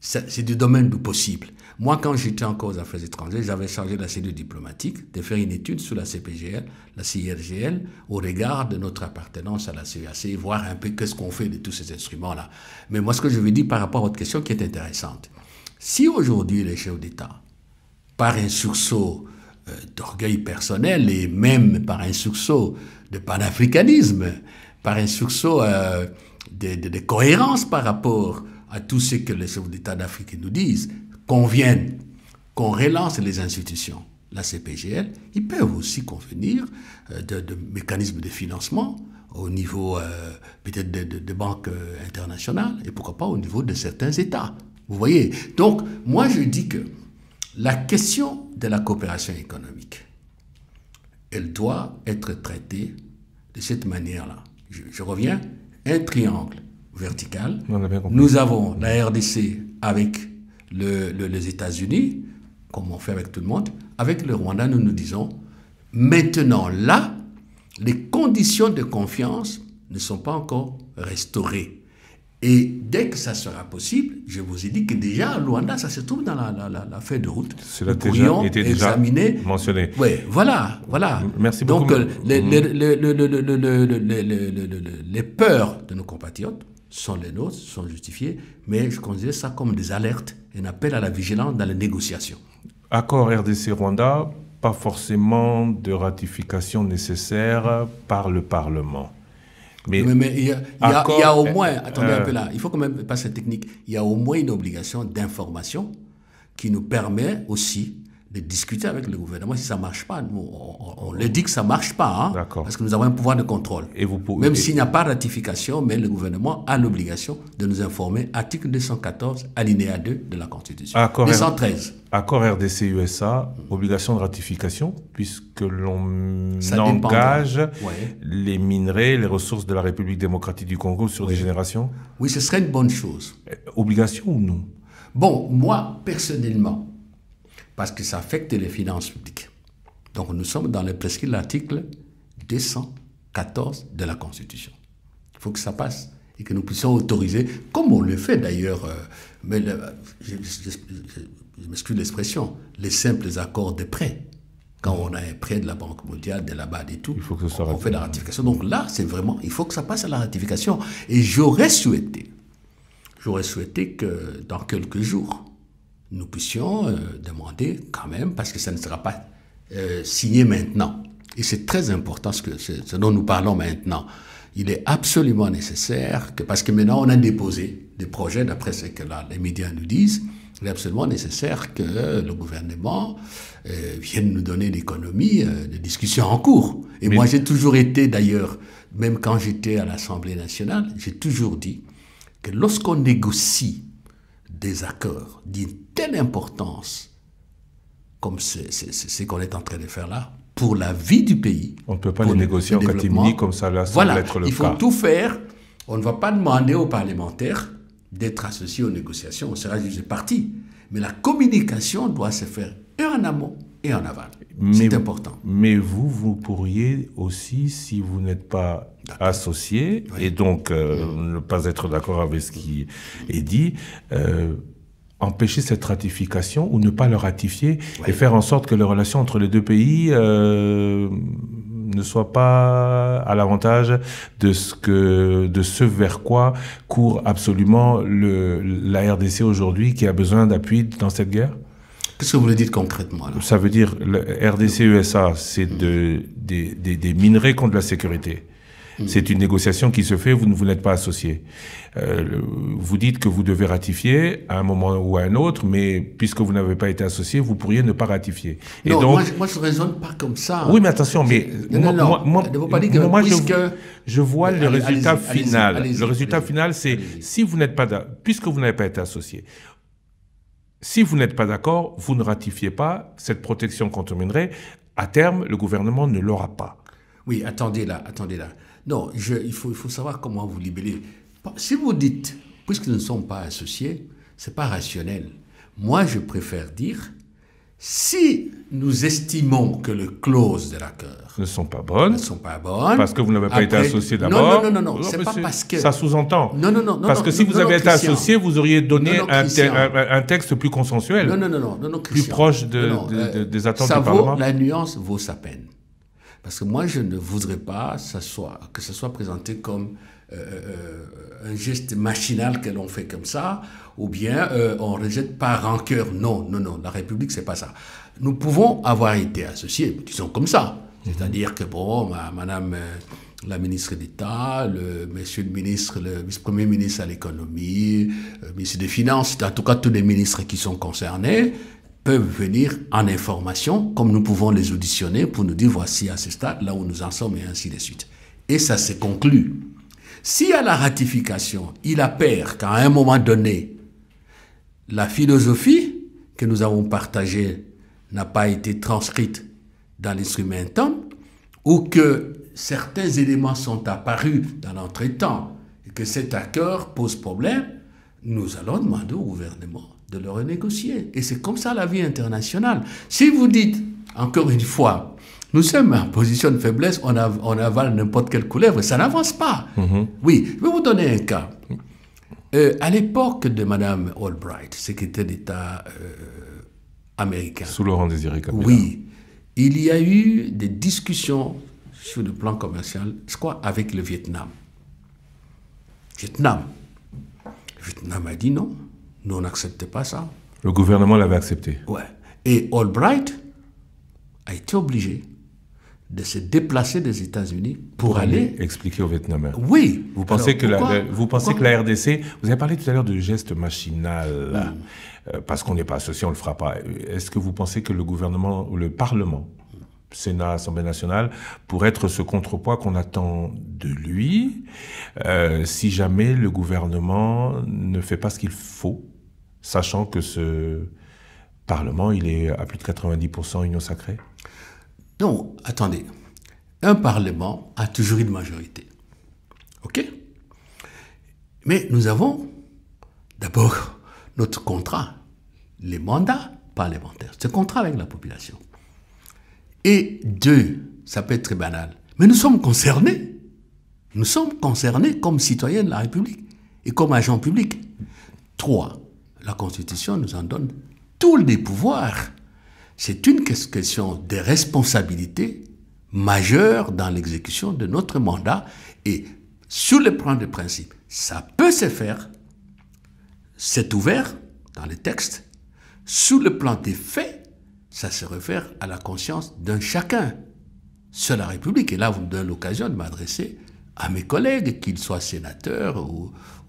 c'est du domaine du possible. Moi, quand j'étais encore aux affaires étrangères, j'avais chargé la cellule diplomatique de faire une étude sur la CPGL, la CIRGL, au regard de notre appartenance à la CEAC, voir un peu qu'est-ce qu'on fait de tous ces instruments-là. Mais moi, ce que je veux dire par rapport à votre question qui est intéressante, Si aujourd'hui les chefs d'État, par un sursaut d'orgueil personnel et même par un sursaut de panafricanisme, par un sursaut de cohérence par rapport à tout ce que les chefs d'État d'Afrique nous disent, conviennent qu'on relance les institutions, la CPGL, ils peuvent aussi convenir de mécanismes de financement au niveau peut-être de banques internationales et pourquoi pas au niveau de certains États. Vous voyez? Donc, moi je dis que la question de la coopération économique, elle doit être traitée de cette manière-là. Je reviens, un triangle vertical. Nous avons la RDC avec les États-Unis, comme on fait avec tout le monde. Avec le Rwanda, nous nous disons, maintenant là, les conditions de confiance ne sont pas encore restaurées. Et dès que ça sera possible, je vous ai dit que déjà à Luanda, ça se trouve dans la feuille de route. Cela était déjà mentionné. Oui, voilà. Merci beaucoup. Donc, les peurs de nos compatriotes sont les nôtres, sont justifiées, mais je considère ça comme des alertes et un appel à la vigilance dans les négociations. Accord RDC-Rwanda, pas forcément de ratification nécessaire par le Parlement. Mais il y a au moins, attendez un peu là, il faut quand même passer cette technique, il y a au moins une obligation d'information qui nous permet aussi de discuter avec le gouvernement. Si ça ne marche pas, nous, on le dit que ça ne marche pas, hein, parce que nous avons un pouvoir de contrôle. Même s'il n'y a pas de ratification, mais le gouvernement a l'obligation de nous informer, article 214, alinéa 2 de la Constitution. 213. Accord RDC-USA, obligation de ratification, puisque l'on engage les minerais, les ressources de la République démocratique du Congo sur des générations. Oui, ce serait une bonne chose. Obligation ou non? Bon, moi, personnellement, parce que ça affecte les finances publiques. Donc nous sommes dans le prescrit de l'article 214 de la Constitution. Il faut que ça passe et que nous puissions autoriser, comme on le fait d'ailleurs, mais je m'excuse l'expression, les simples accords de prêt. Quand on a un prêt de la Banque mondiale, de la BAD et tout, on fait la ratification. Donc là, c'est vraiment, il faut que ça passe à la ratification. Et j'aurais souhaité que dans quelques jours, nous puissions demander quand même, parce que ça ne sera pas signé maintenant. Et c'est très important ce dont nous parlons maintenant. Il est absolument nécessaire, parce que maintenant on a déposé des projets, d'après ce que les médias nous disent, il est absolument nécessaire que le gouvernement vienne nous donner l'économie de discussions en cours. Et moi j'ai toujours été d'ailleurs, même quand j'étais à l'Assemblée nationale, j'ai toujours dit que lorsqu'on négocie des accords d'une telle importance comme ce qu'on est en train de faire là, pour la vie du pays. On ne peut pas les négocier en catimini comme ça là, semble être le cas. Il faut tout faire. On ne va pas demander aux parlementaires d'être associés aux négociations, on sera jugé parti. Mais la communication doit se faire et en amont et en aval. C'est important. Mais vous pourriez aussi, si vous n'êtes pas associé, et donc ne pas être d'accord avec ce qui est dit, empêcher cette ratification ou ne pas le ratifier et faire en sorte que les relations entre les deux pays ne soient pas à l'avantage de ce vers quoi court absolument la RDC aujourd'hui qui a besoin d'appui dans cette guerre? Qu'est-ce que vous voulez dire concrètement là? Ça veut dire le RDC-USA, c'est des minerais contre la sécurité. C'est une négociation qui se fait, vous n'êtes pas associé. Vous dites que vous devez ratifier à un moment ou à un autre, mais puisque vous n'avez pas été associé, vous pourriez ne pas ratifier. Et non, donc, moi je ne raisonne pas comme ça. Oui, mais attention, mais je vois le résultat final. Le résultat final, c'est si vous n'êtes pas, puisque vous n'avez pas été associé, si vous n'êtes pas d'accord, vous ne ratifiez pas cette protection contre minerais. À terme, le gouvernement ne l'aura pas. Oui, attendez là. Non, il faut savoir comment vous libérer. Si vous dites, puisque nous ne sommes pas associés, ce n'est pas rationnel. Moi, je préfère dire, si nous estimons que les clauses de l'accord ne sont pas bonnes, parce que vous n'avez pas été associé d'abord. Non, c'est pas parce que... Ça sous-entend. Non. Parce que si vous avez été associé, vous auriez donné un texte plus consensuel, non, plus proche des attentes du Parlement. La nuance vaut sa peine. Parce que moi, je ne voudrais pas que ça soit présenté comme un geste machinal que l'on fait comme ça, ou bien on rejette par rancœur. Non, non, non, la République, c'est pas ça. Nous pouvons avoir été associés, disons comme ça. C'est-à-dire que, bon, madame la ministre d'État, monsieur le ministre, le vice-premier ministre à l'économie, le ministre des Finances, en tout cas tous les ministres qui sont concernés, peuvent venir en information, comme nous pouvons les auditionner pour nous dire voici à ce stade, là où nous en sommes, et ainsi de suite. Et ça se conclut. Si à la ratification, il appert qu'à un moment donné, la philosophie que nous avons partagée n'a pas été transcrite dans l'instrumentum, ou que certains éléments sont apparus dans l'entretemps et que cet accord pose problème, nous allons demander au gouvernement de le renégocier. Et c'est comme ça la vie internationale. Si vous dites, encore une fois, nous sommes en position de faiblesse, on avale n'importe quelle couleuvre, ça n'avance pas. Oui, je vais vous donner un cas. À l'époque de Mme Albright, secrétaire d'État américain. Sous Laurent Désiré Kabila. Oui, il y a eu des discussions sur le plan commercial, je crois, avec le Vietnam. Le Vietnam a dit non, nous on n'acceptait pas ça. Le gouvernement l'avait accepté. Ouais. Et Albright a été obligé de se déplacer des États-Unis pour aller expliquer aux Vietnamiens. Oui. Vous pensez que la RDC, vous avez parlé tout à l'heure de geste machinal, parce qu'on n'est pas associé, on ne le fera pas. Est-ce que vous pensez que le gouvernement ou le Parlement, Sénat, Assemblée nationale, pourrait être ce contrepoids qu'on attend de lui, si jamais le gouvernement ne fait pas ce qu'il faut, sachant que ce Parlement, il est à plus de 90% union sacrée? Non, attendez. Un Parlement a toujours une majorité. OK? Mais nous avons d'abord notre contrat, les mandats parlementaires. C'est un contrat avec la population. Et deux, ça peut être très banal, mais nous sommes concernés. Nous sommes concernés comme citoyens de la République et comme agents publics. Trois, la Constitution nous en donne tous les pouvoirs. C'est une question de responsabilité majeure dans l'exécution de notre mandat. Et sur le plan de principe, ça peut se faire. C'est ouvert dans les textes. Sur le plan des faits, ça se réfère à la conscience d'un chacun. C'est la République. Et là, vous me donnez l'occasion de m'adresser à mes collègues, qu'ils soient sénateurs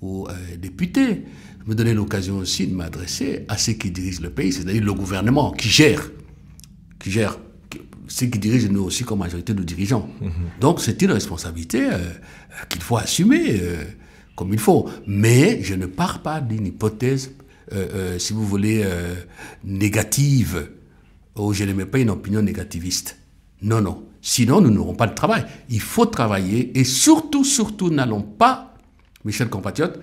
ou députés. Vous me donnez l'occasion aussi de m'adresser à ceux qui dirigent le pays, c'est-à-dire le gouvernement qui gère ceux qui dirigent nous aussi comme majorité de dirigeants. Donc c'est une responsabilité qu'il faut assumer comme il faut. Mais je ne pars pas d'une hypothèse, si vous voulez, négative, ou je n'aimais pas une opinion négativiste. Non, non. Sinon, nous n'aurons pas de travail. Il faut travailler et surtout, n'allons pas, mes chers compatriotes,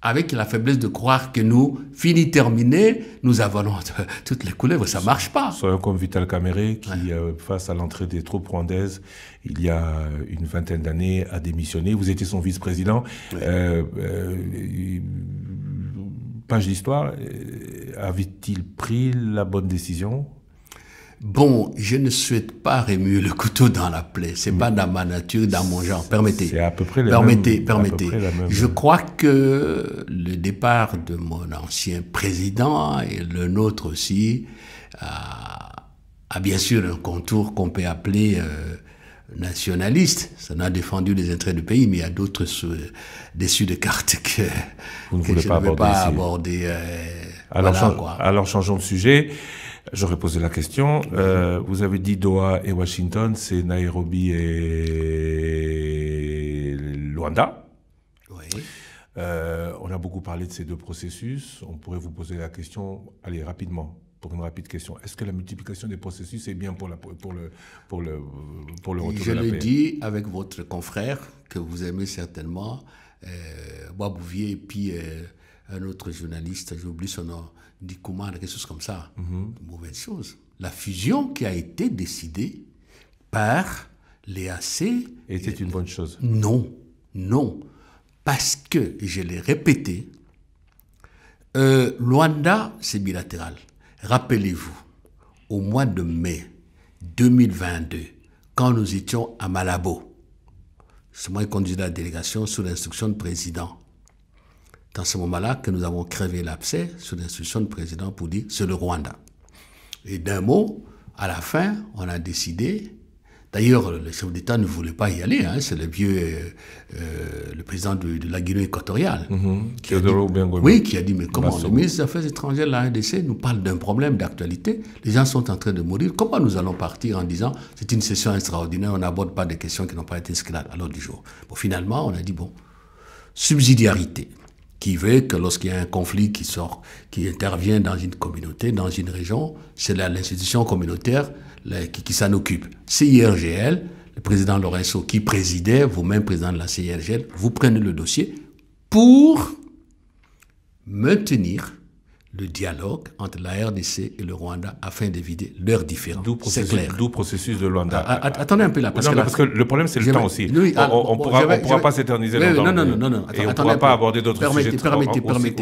avec la faiblesse de croire que nous, fini terminé, nous avalons toutes les couleuvres. Ça ne marche pas. Soyons comme Vital Kamerhe qui, face à l'entrée des troupes rwandaises, il y a une vingtaine d'années, a démissionné. Vous étiez son vice-président. Page d'histoire, avait-il pris la bonne décision ? Bon, je ne souhaite pas remuer le couteau dans la plaie. C'est pas dans ma nature, dans mon genre. Permettez. C'est à peu près la Permettez. même. Je crois que le départ de mon ancien président et le nôtre aussi a bien sûr un contour qu'on peut appeler nationaliste. Ça n'a défendu les intérêts du pays, mais il y a d'autres dessus de cartes que je ne vais pas aborder. Alors, changeons de sujet. J'aurais posé la question. Vous avez dit Doha et Washington, c'est Nairobi et Luanda. Oui. On a beaucoup parlé de ces deux processus. On pourrait vous poser la question, allez, rapidement, pour une rapide question. Est-ce que la multiplication des processus est bien pour le retour de la paix ? Je le dis avec votre confrère, que vous aimez certainement, Bois Bouvier, et puis un autre journaliste, j'oublie son nom, dit comment, quelque chose comme ça. Mauvaise chose. La fusion qui a été décidée par l'EAC... était une bonne chose. Non. Parce que, je l'ai répété, Luanda, c'est bilatéral. Rappelez-vous, au mois de mai 2022, quand nous étions à Malabo. C'est moi qui conduisais la délégation sous l'instruction du président. Dans ce moment-là que nous avons crevé l'abcès sous l'instruction du président pour dire c'est le Rwanda. Et d'un mot, à la fin, on a décidé. D'ailleurs, le chef d'État ne voulait pas y aller. Hein, c'est le vieux, le président de la Guinée équatoriale. Qui a dit, mais comment le ministre des Affaires étrangères de la RDC nous parle d'un problème d'actualité. Les gens sont en train de mourir. Comment nous allons partir en disant c'est une session extraordinaire, on n'aborde pas des questions qui n'ont pas été inscrites à l'ordre du jour. Bon, finalement, on a dit, bon, subsidiarité, qui veut que lorsqu'il y a un conflit qui intervient dans une communauté, dans une région, c'est l'institution communautaire qui s'en occupe. CIRGL, le président Lorenzo qui présidait, vous-même président de la CIRGL, vous prenez le dossier pour maintenir le dialogue entre la RDC et le Rwanda afin d'éviter leurs différends. C'est clair. D'où processus de Luanda. Attendez un peu là. Parce que le problème, c'est le temps aussi. On ne pourra pas s'éterniser longtemps. Non. Et on ne pourra pas aborder d'autres sujets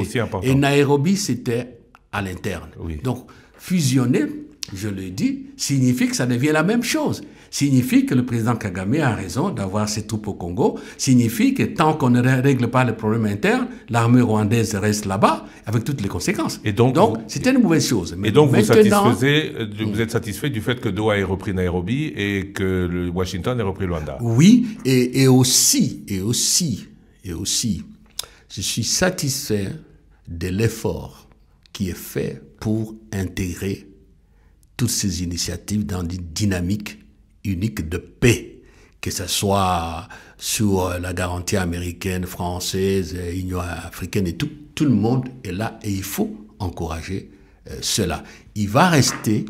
aussi importants. Et Nairobi, c'était à l'interne. Oui. Donc, fusionner, je le dis, signifie que ça devient la même chose. Signifie que le président Kagame a raison d'avoir ses troupes au Congo. Signifie que tant qu'on ne règle pas le problème interne, l'armée rwandaise reste là-bas avec toutes les conséquences. Et donc c'était une mauvaise chose. Mais donc vous êtes satisfait du fait que Doha ait repris Nairobi et que Washington ait repris Luanda? Oui, et aussi, je suis satisfait de l'effort qui est fait pour intégrer toutes ces initiatives dans une dynamique unique de paix, que ce soit sur la garantie américaine, française, Union africaine et tout. Tout le monde est là et il faut encourager cela. Il va rester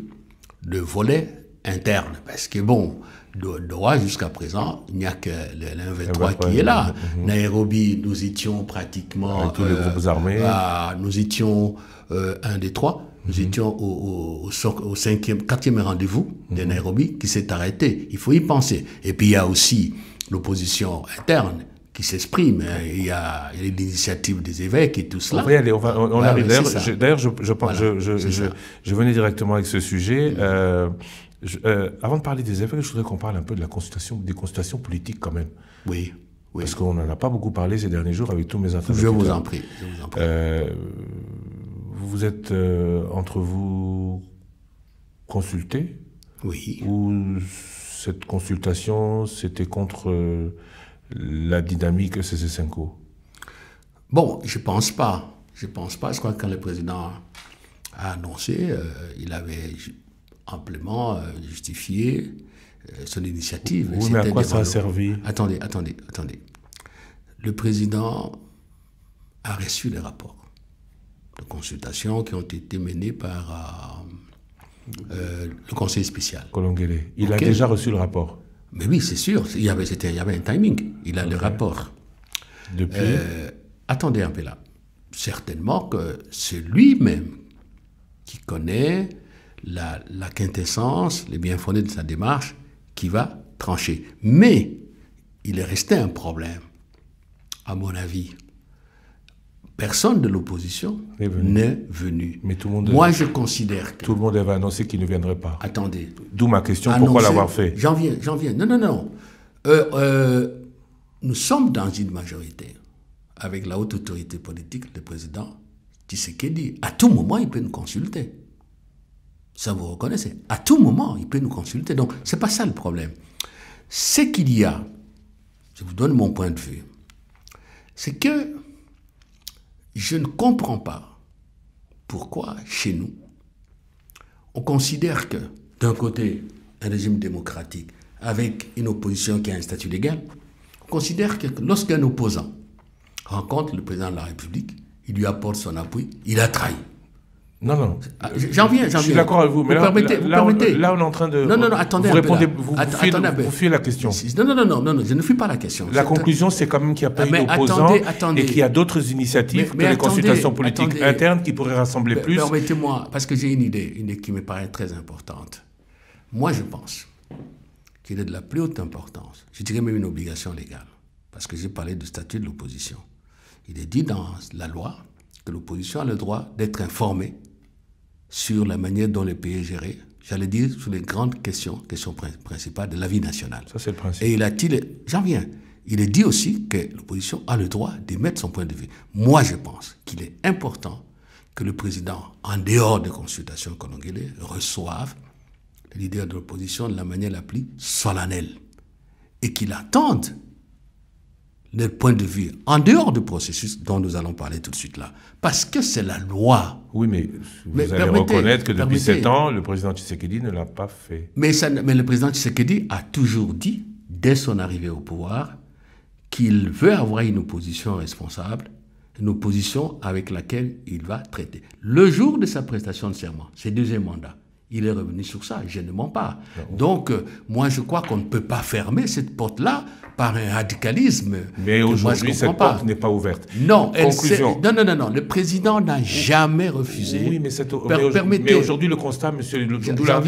le volet interne parce que bon, Doha jusqu'à présent, il n'y a que l'M23 qui est là. Nairobi, nous étions pratiquement... Avec tous les groupes armés. Nous étions un des trois. Nous étions au quatrième rendez-vous de Nairobi qui s'est arrêté. Il faut y penser. Et puis il y a aussi l'opposition interne qui s'exprime. Il y a l'initiative des évêques et tout cela. On va y aller, on arrive. D'ailleurs, je venais directement avec ce sujet. Avant de parler des évêques, je voudrais qu'on parle un peu de des consultations politiques quand même. Oui. Parce qu'on n'en a pas beaucoup parlé ces derniers jours avec tous mes interlocuteurs. Je vous en prie. Vous êtes entre vous consultés? Oui. Ou cette consultation, c'était contre la dynamique CC5O? Bon, je pense pas. Je crois que quand le président a annoncé, il avait amplement justifié son initiative. Oui, mais à quoi ça a servi? Attendez. Le président a reçu les rapports de consultation qui ont été menées par le conseil spécial. Kolongele. Il a déjà reçu le rapport? Mais oui, c'est sûr. Il y avait un timing. Il a le rapport. Depuis attendez un peu là. Certainement que c'est lui-même qui connaît la quintessence, les bien fondés de sa démarche, qui va trancher. Mais il est resté un problème, à mon avis. Personne de l'opposition n'est venu. Mais tout le monde Moi, je considère que... Tout le monde avait annoncé qu'il ne viendrait pas. Attendez. D'où ma question, pourquoi l'avoir fait? J'en viens. Non. Nous sommes dans une majorité avec la haute autorité politique, le président Tshisekedi. À tout moment, il peut nous consulter. Ça, vous reconnaissez. À tout moment, il peut nous consulter. Donc, ce n'est pas ça le problème. Ce qu'il y a, je vous donne mon point de vue, c'est que je ne comprends pas pourquoi, chez nous, on considère que, d'un côté, un régime démocratique avec une opposition qui a un statut légal, on considère que lorsqu'un opposant rencontre le président de la République, il lui apporte son appui, il a trahi. Non. J'en viens. Je suis d'accord avec vous, mais là, on est en train de... Non, attendez vous un peu. Vous fuyez la question. Non, je ne fuis pas la question. La conclusion, c'est quand même qu'il n'y a pas eu d'opposant et qu'il y a d'autres initiatives que les consultations politiques internes qui pourraient rassembler plus. Permettez-moi, parce que j'ai une idée qui me paraît très importante. Moi, je pense qu'il est de la plus haute importance, je dirais même une obligation légale, parce que j'ai parlé du statut de l'opposition. Il est dit dans la loi que l'opposition a le droit d'être informée sur la manière dont le pays est géré j'allais dire, sur les grandes questions principales de la vie nationale. Ça, c'est le principe. Et j'en viens, il a dit aussi que l'opposition a le droit d'émettre son point de vue. Moi, je pense qu'il est important que le président, en dehors des consultations coloniales, reçoive le leader de l'opposition de la manière la plus solennelle et qu'il attende leur point de vue en dehors du processus dont nous allons parler tout de suite là. Parce que c'est la loi. Oui, mais vous allez reconnaître que depuis 7 ans, le président Tshisekedi ne l'a pas fait. Mais le président Tshisekedi a toujours dit, dès son arrivée au pouvoir, qu'il veut avoir une opposition responsable, une opposition avec laquelle il va traiter. Le jour de sa prestation de serment, ses deuxième mandat, il est revenu sur ça, je ne mens pas. Donc, moi, je crois qu'on ne peut pas fermer cette porte-là par un radicalisme. Mais aujourd'hui, cette porte n'est pas ouverte. Non, non. Le président n'a jamais refusé. Oui, mais aujourd'hui, le constat, monsieur Ndoula,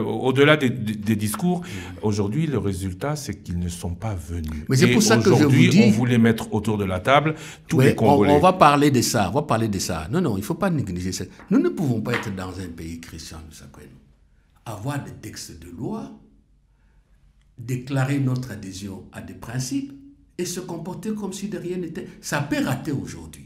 au-delà des discours, aujourd'hui, le résultat, c'est qu'ils ne sont pas venus. Mais c'est pour ça que je vous dis... Aujourd'hui, on voulait mettre autour de la table tous les Congolais. On va parler de ça, Non, il ne faut pas négliger ça. Nous ne pouvons pas être dans un pays chrétien, avoir des textes de loi, déclarer notre adhésion à des principes et se comporter comme si de rien n'était. Ça peut rater aujourd'hui.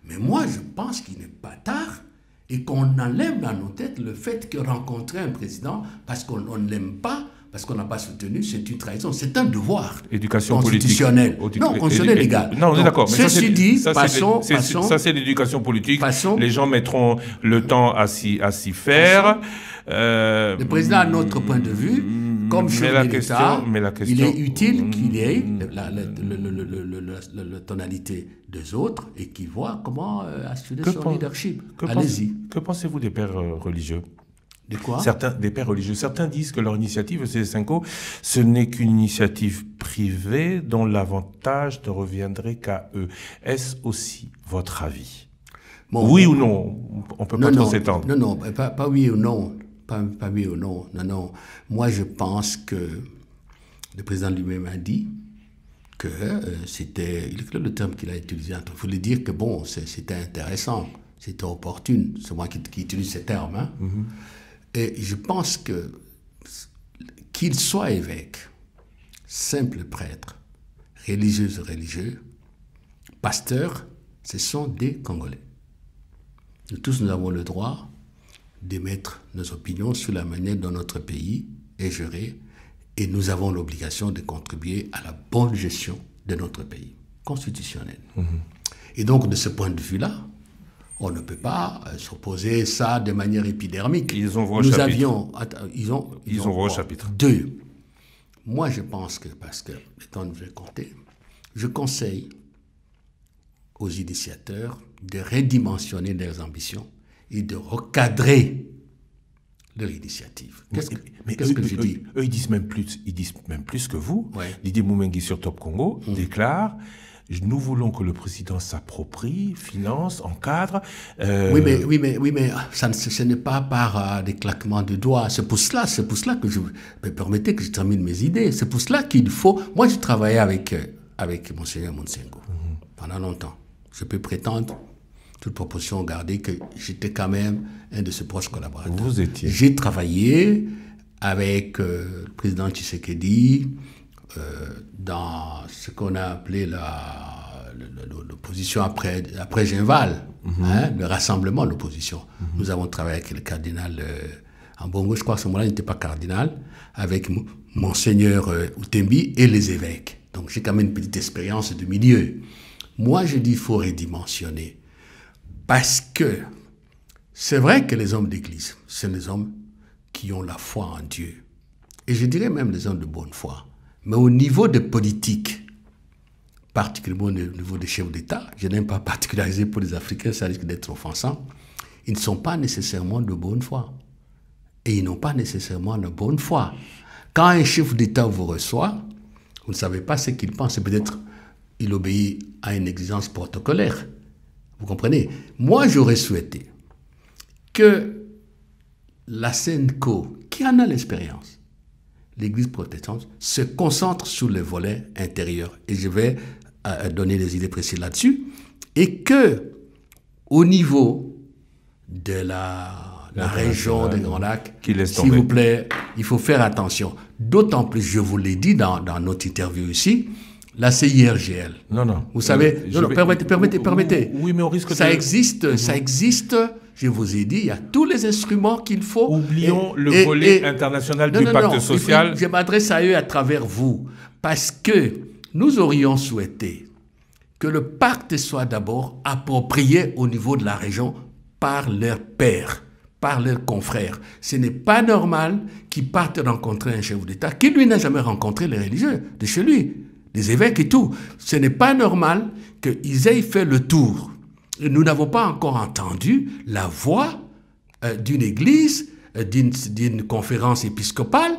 Mais moi, je pense qu'il n'est pas tard et qu'on enlève dans nos têtes le fait que rencontrer un président parce qu'on ne l'aime pas, parce qu'on n'a pas soutenu, c'est une trahison. C'est un devoir constitutionnel. Non, constitutionnel légal. Non, on est d'accord. Ceci dit, passons. Ça, c'est l'éducation politique. Les gens mettront le temps à s'y faire. Le président, à notre point de vue, comme chef de l'État, il est utile qu'il ait la tonalité des autres et qu'il voit comment assurer son leadership. Allez-y. Que pensez-vous des pères religieux? De quoi? Des pères religieux. Certains disent que leur initiative, CC5O, ce n'est qu'une initiative privée dont l'avantage ne reviendrait qu'à eux. Est-ce aussi votre avis? Oui ou non? On ne peut pas trop s'étendre. Non, pas oui ou non. Pas oui ou non. Non. Moi, je pense que le président lui-même a dit que c'était... Le terme qu'il a utilisé, il faut le dire que bon, c'était intéressant, c'était opportune. C'est moi qui utilise ces termes. Hein. Mm-hmm. Et je pense qu'il soit évêque, simple prêtre, religieux, pasteur, ce sont des Congolais. Nous tous, nous avons le droit d'émettre nos opinions sur la manière dont notre pays est géré et nous avons l'obligation de contribuer à la bonne gestion de notre pays, constitutionnel. Mmh. Et donc, de ce point de vue-là, on ne peut pas s'opposer ça de manière épidermique. Ils ont vos chapitres. Ils ont vos chapitres. 2. Moi, je pense que, parce que le temps nous est compté, je conseille aux initiateurs de redimensionner leurs ambitions et de recadrer leur initiative. Qu'est-ce que je dis? Eux, ils disent même plus que vous. Ouais. Didier Moumengi sur Top Congo déclare: nous voulons que le président s'approprie, finance, encadre. Oui, mais ce n'est pas par des claquements de doigts. C'est pour cela que permettez que je termine mes idées. C'est pour cela qu'il faut... Moi, j'ai travaillé avec Monseigneur Monsengo pendant longtemps. Je peux prétendre, toute proportion gardée, que j'étais quand même un de ses proches collaborateurs. Vous étiez. J'ai travaillé avec le président Tshisekedi dans ce qu'on a appelé l'opposition après Genval, le rassemblement de l'opposition. Nous avons travaillé avec le cardinal Ambongo, je crois que ce moment-là, il n'était pas cardinal, avec Monseigneur Outembi et les évêques. Donc j'ai quand même une petite expérience de milieu. Moi, je dis qu'il faut redimensionner. Parce que c'est vrai que les hommes d'église, c'est les hommes qui ont la foi en Dieu. Et je dirais même les hommes de bonne foi. Mais au niveau de politique, particulièrement au niveau des chefs d'État, je n'aime pas particulariser pour les Africains, ça risque d'être offensant, ils ne sont pas nécessairement de bonne foi. Et ils n'ont pas nécessairement de bonne foi. Quand un chef d'État vous reçoit, vous ne savez pas ce qu'il pense. Peut-être il obéit à une exigence protocolaire. Vous comprenez? Moi, j'aurais souhaité que la SENCO, qui en a l'expérience, l'Église protestante, se concentre sur les volets intérieurs. Et je vais donner des idées précises là-dessus. Et que, au niveau de la région des Grands Lacs. S'il vous plaît, il faut faire attention. D'autant plus, je vous l'ai dit dans notre interview ici, la CIRGL. Non. Vous savez, permettez. Oui, mais on risque ça existe, ça existe. Je vous ai dit, il y a tous les instruments qu'il faut. Oublions le volet international du pacte social. Je m'adresse à eux à travers vous. Parce que nous aurions souhaité que le pacte soit d'abord approprié au niveau de la région par leurs pairs, par leurs confrères. Ce n'est pas normal qu'ils partent rencontrer un chef d'État qui, lui, n'a jamais rencontré les religieux de chez lui, les évêques et tout. Ce n'est pas normal qu'ils aient fait le tour. Et nous n'avons pas encore entendu la voix d'une église, d'une conférence épiscopale,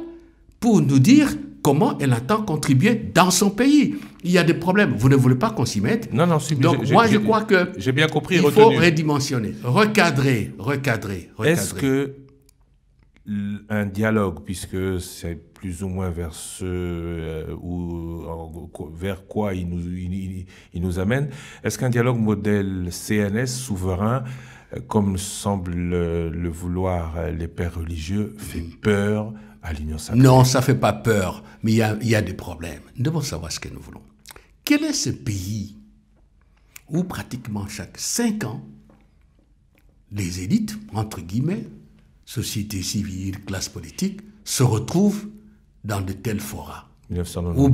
pour nous dire comment elle entend contribuer dans son pays. Il y a des problèmes. Vous ne voulez pas qu'on s'y mette? Non. Donc moi, je crois que j'ai bien compris. Il faut redimensionner, recadrer. Est-ce que un dialogue, puisque c'est plus ou moins vers vers quoi il nous amène, est-ce qu'un dialogue modèle CNS souverain, comme semble le vouloir les pères religieux, fait peur à l'Union sacrée? Non, ça ne fait pas peur, mais il y a des problèmes. Nous devons savoir ce que nous voulons. Quel est ce pays où pratiquement chaque 5 ans, les élites, entre guillemets, société civile, classe politique, se retrouvent dans de tels forats? 1992. Ou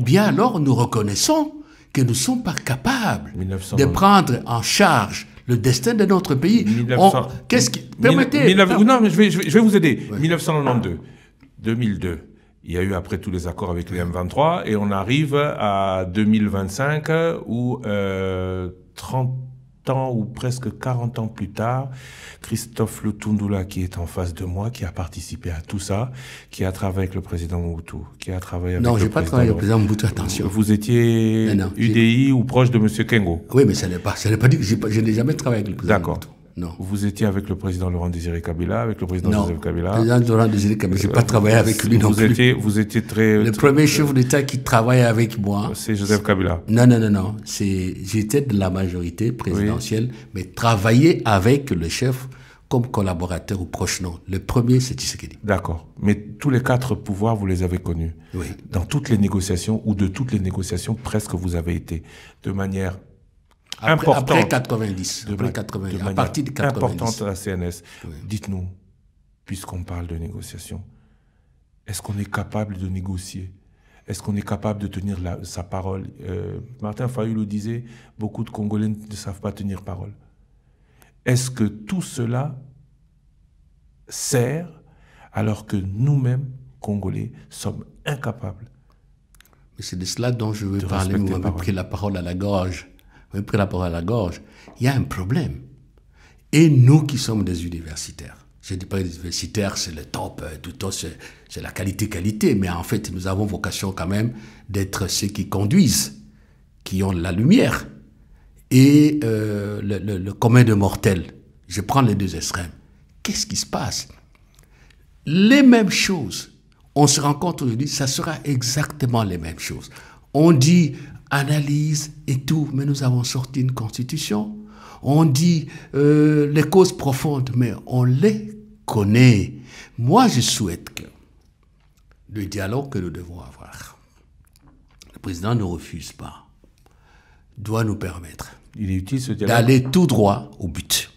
bien alors, nous reconnaissons que nous ne sommes pas capables 1992. de prendre en charge le destin de notre pays. Permettez. Non, mais je vais vous aider. Oui. 1992, 2002, il y a eu après tous les accords avec les M23 et on arrive à 2025 où 30 ans ou presque 40 ans plus tard, Christophe Lutundula, qui est en face de moi, qui a participé à tout ça, qui a travaillé avec le président Mobutu, qui a travaillé avec Non, je n'ai pas travaillé avec le président Mobutu, attention. Vous étiez UDI ou proche de M. Kengo? Oui, mais ça n'est pas dit que je n'ai jamais travaillé avec le président Mobutu. D'accord. Non. Vous étiez avec le président Laurent Désiré Kabila, avec le président Joseph Kabila. Non, le président Laurent Désiré Kabila, je n'ai pas travaillé avec lui non plus. Vous étiez très... Le premier chef d'État qui travaillait avec moi... C'est Joseph Kabila. Non. J'étais de la majorité présidentielle, mais travailler avec le chef comme collaborateur ou proche, non. Le premier, c'est Tshisekedi. D'accord. Mais tous les 4 pouvoirs, vous les avez connus. Oui. Dans toutes les négociations, ou de toutes les négociations, presque vous avez été de manière... Après 90. À partir de 90. Importante à la CNS. Oui. Dites-nous, puisqu'on parle de négociation, est-ce qu'on est capable de négocier? Est-ce qu'on est capable de tenir sa parole? Martin Fayulu le disait, beaucoup de Congolais ne savent pas tenir parole. Est-ce que tout cela sert alors que nous-mêmes, Congolais, sommes incapables? Mais c'est de cela dont je veux parler. Vous m'avez pris la parole à la gorge. Il y a un problème. Et nous qui sommes des universitaires, je ne dis pas que les universitaires, c'est le top, c'est la qualité, mais en fait, nous avons vocation quand même d'être ceux qui conduisent, qui ont la lumière. Et le commun de mortels, je prends les deux extrêmes. Qu'est-ce qui se passe? Les mêmes choses. On se rencontre aujourd'hui, ça sera exactement les mêmes choses. On dit analyse et tout, mais nous avons sorti une constitution. On dit les causes profondes, mais on les connaît. Moi, je souhaite que le dialogue que nous devons avoir, le président ne refuse pas, doit nous permettre d'aller tout droit au but.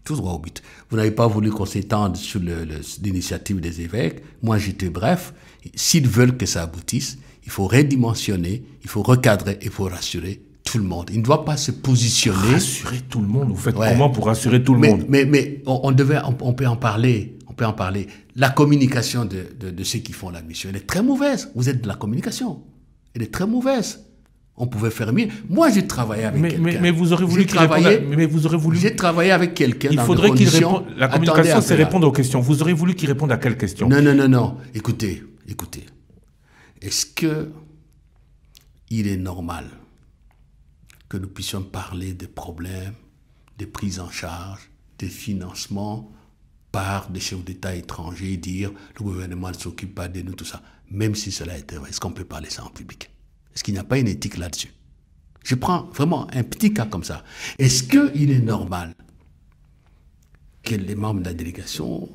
Tout droit au but. Vous n'avez pas voulu qu'on s'étende sur l'initiative des évêques. Moi, j'étais bref. S'ils veulent que ça aboutisse, il faut redimensionner, il faut recadrer, il faut rassurer tout le monde. Il ne doit pas se positionner... Rassurer tout le monde? Vous faites comment pour rassurer tout le monde? Mais on peut en parler. On peut en parler. La communication de ceux qui font la mission, elle est très mauvaise. Vous êtes de la communication. Elle est très mauvaise. On pouvait faire mieux. Moi, j'ai travaillé avec quelqu'un. Mais vous aurez voulu qu'il réponde. Mais vous aurez voulu. J'ai travaillé avec quelqu'un. Il faudrait qu'il réponde. La communication, c'est répondre aux questions. Vous aurez voulu qu'il réponde à quelles questions? Non. Écoutez. Est-ce que il est normal que nous puissions parler des problèmes, des prises en charge, des financements par des chefs d'État étrangers, dire le gouvernement ne s'occupe pas de nous, tout ça, même si cela est vrai? Est-ce qu'on peut parler ça en public? Est-ce qu'il n'y a pas une éthique là-dessus? Je prends vraiment un petit cas comme ça. Est-ce qu'il est normal que les membres de la délégation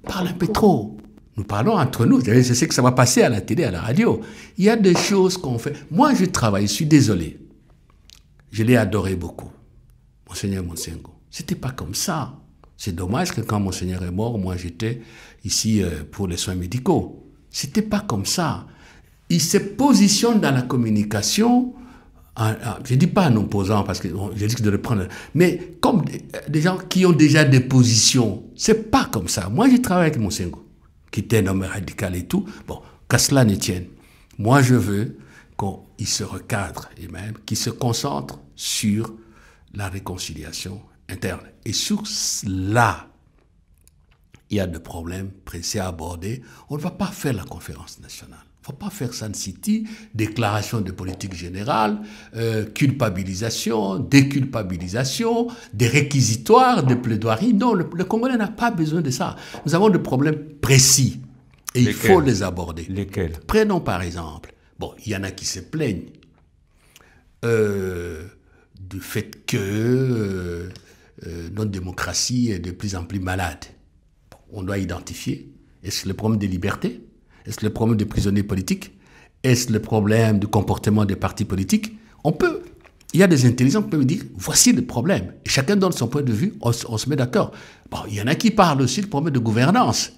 parlent un peu trop. Nous parlons entre nous. Je sais que ça va passer à la télé, à la radio. Il y a des choses qu'on fait. Moi, je travaille, je suis désolé. Je l'ai adoré beaucoup, Monseigneur Monsengo. C'était pas comme ça. C'est dommage que quand Monseigneur est mort, moi j'étais ici pour les soins médicaux. C'était pas comme ça. Il se positionne dans la communication, je dis pas en opposant, parce que je dis de le prendre, mais comme des gens qui ont déjà des positions. C'est pas comme ça. Moi, j'ai travaillé avec Monsengo, qui était un homme radical et tout. Bon, qu'à cela ne tienne. Moi, je veux qu'il se recadre et même qu'il se concentre sur la réconciliation interne. Et sur cela, il y a des problèmes pressés à aborder. On ne va pas faire la conférence nationale. Il ne faut pas faire Sun City, déclaration de politique générale, culpabilisation, déculpabilisation, des réquisitoires, des plaidoiries. Non, le Congolais n'a pas besoin de ça. Nous avons des problèmes précis et il faut les aborder. Lesquels? Prenons par exemple, bon, il y en a qui se plaignent du fait que notre démocratie est de plus en plus malade. Bon, on doit identifier. Est-ce le problème des libertés? Est-ce le problème des prisonniers politiques? Est-ce le problème du comportement des partis politiques? Il y a des intelligents qui peuvent dire, voici le problème. Et chacun donne son point de vue, on se met d'accord. Bon, il y en a qui parlent aussi du problème de gouvernance.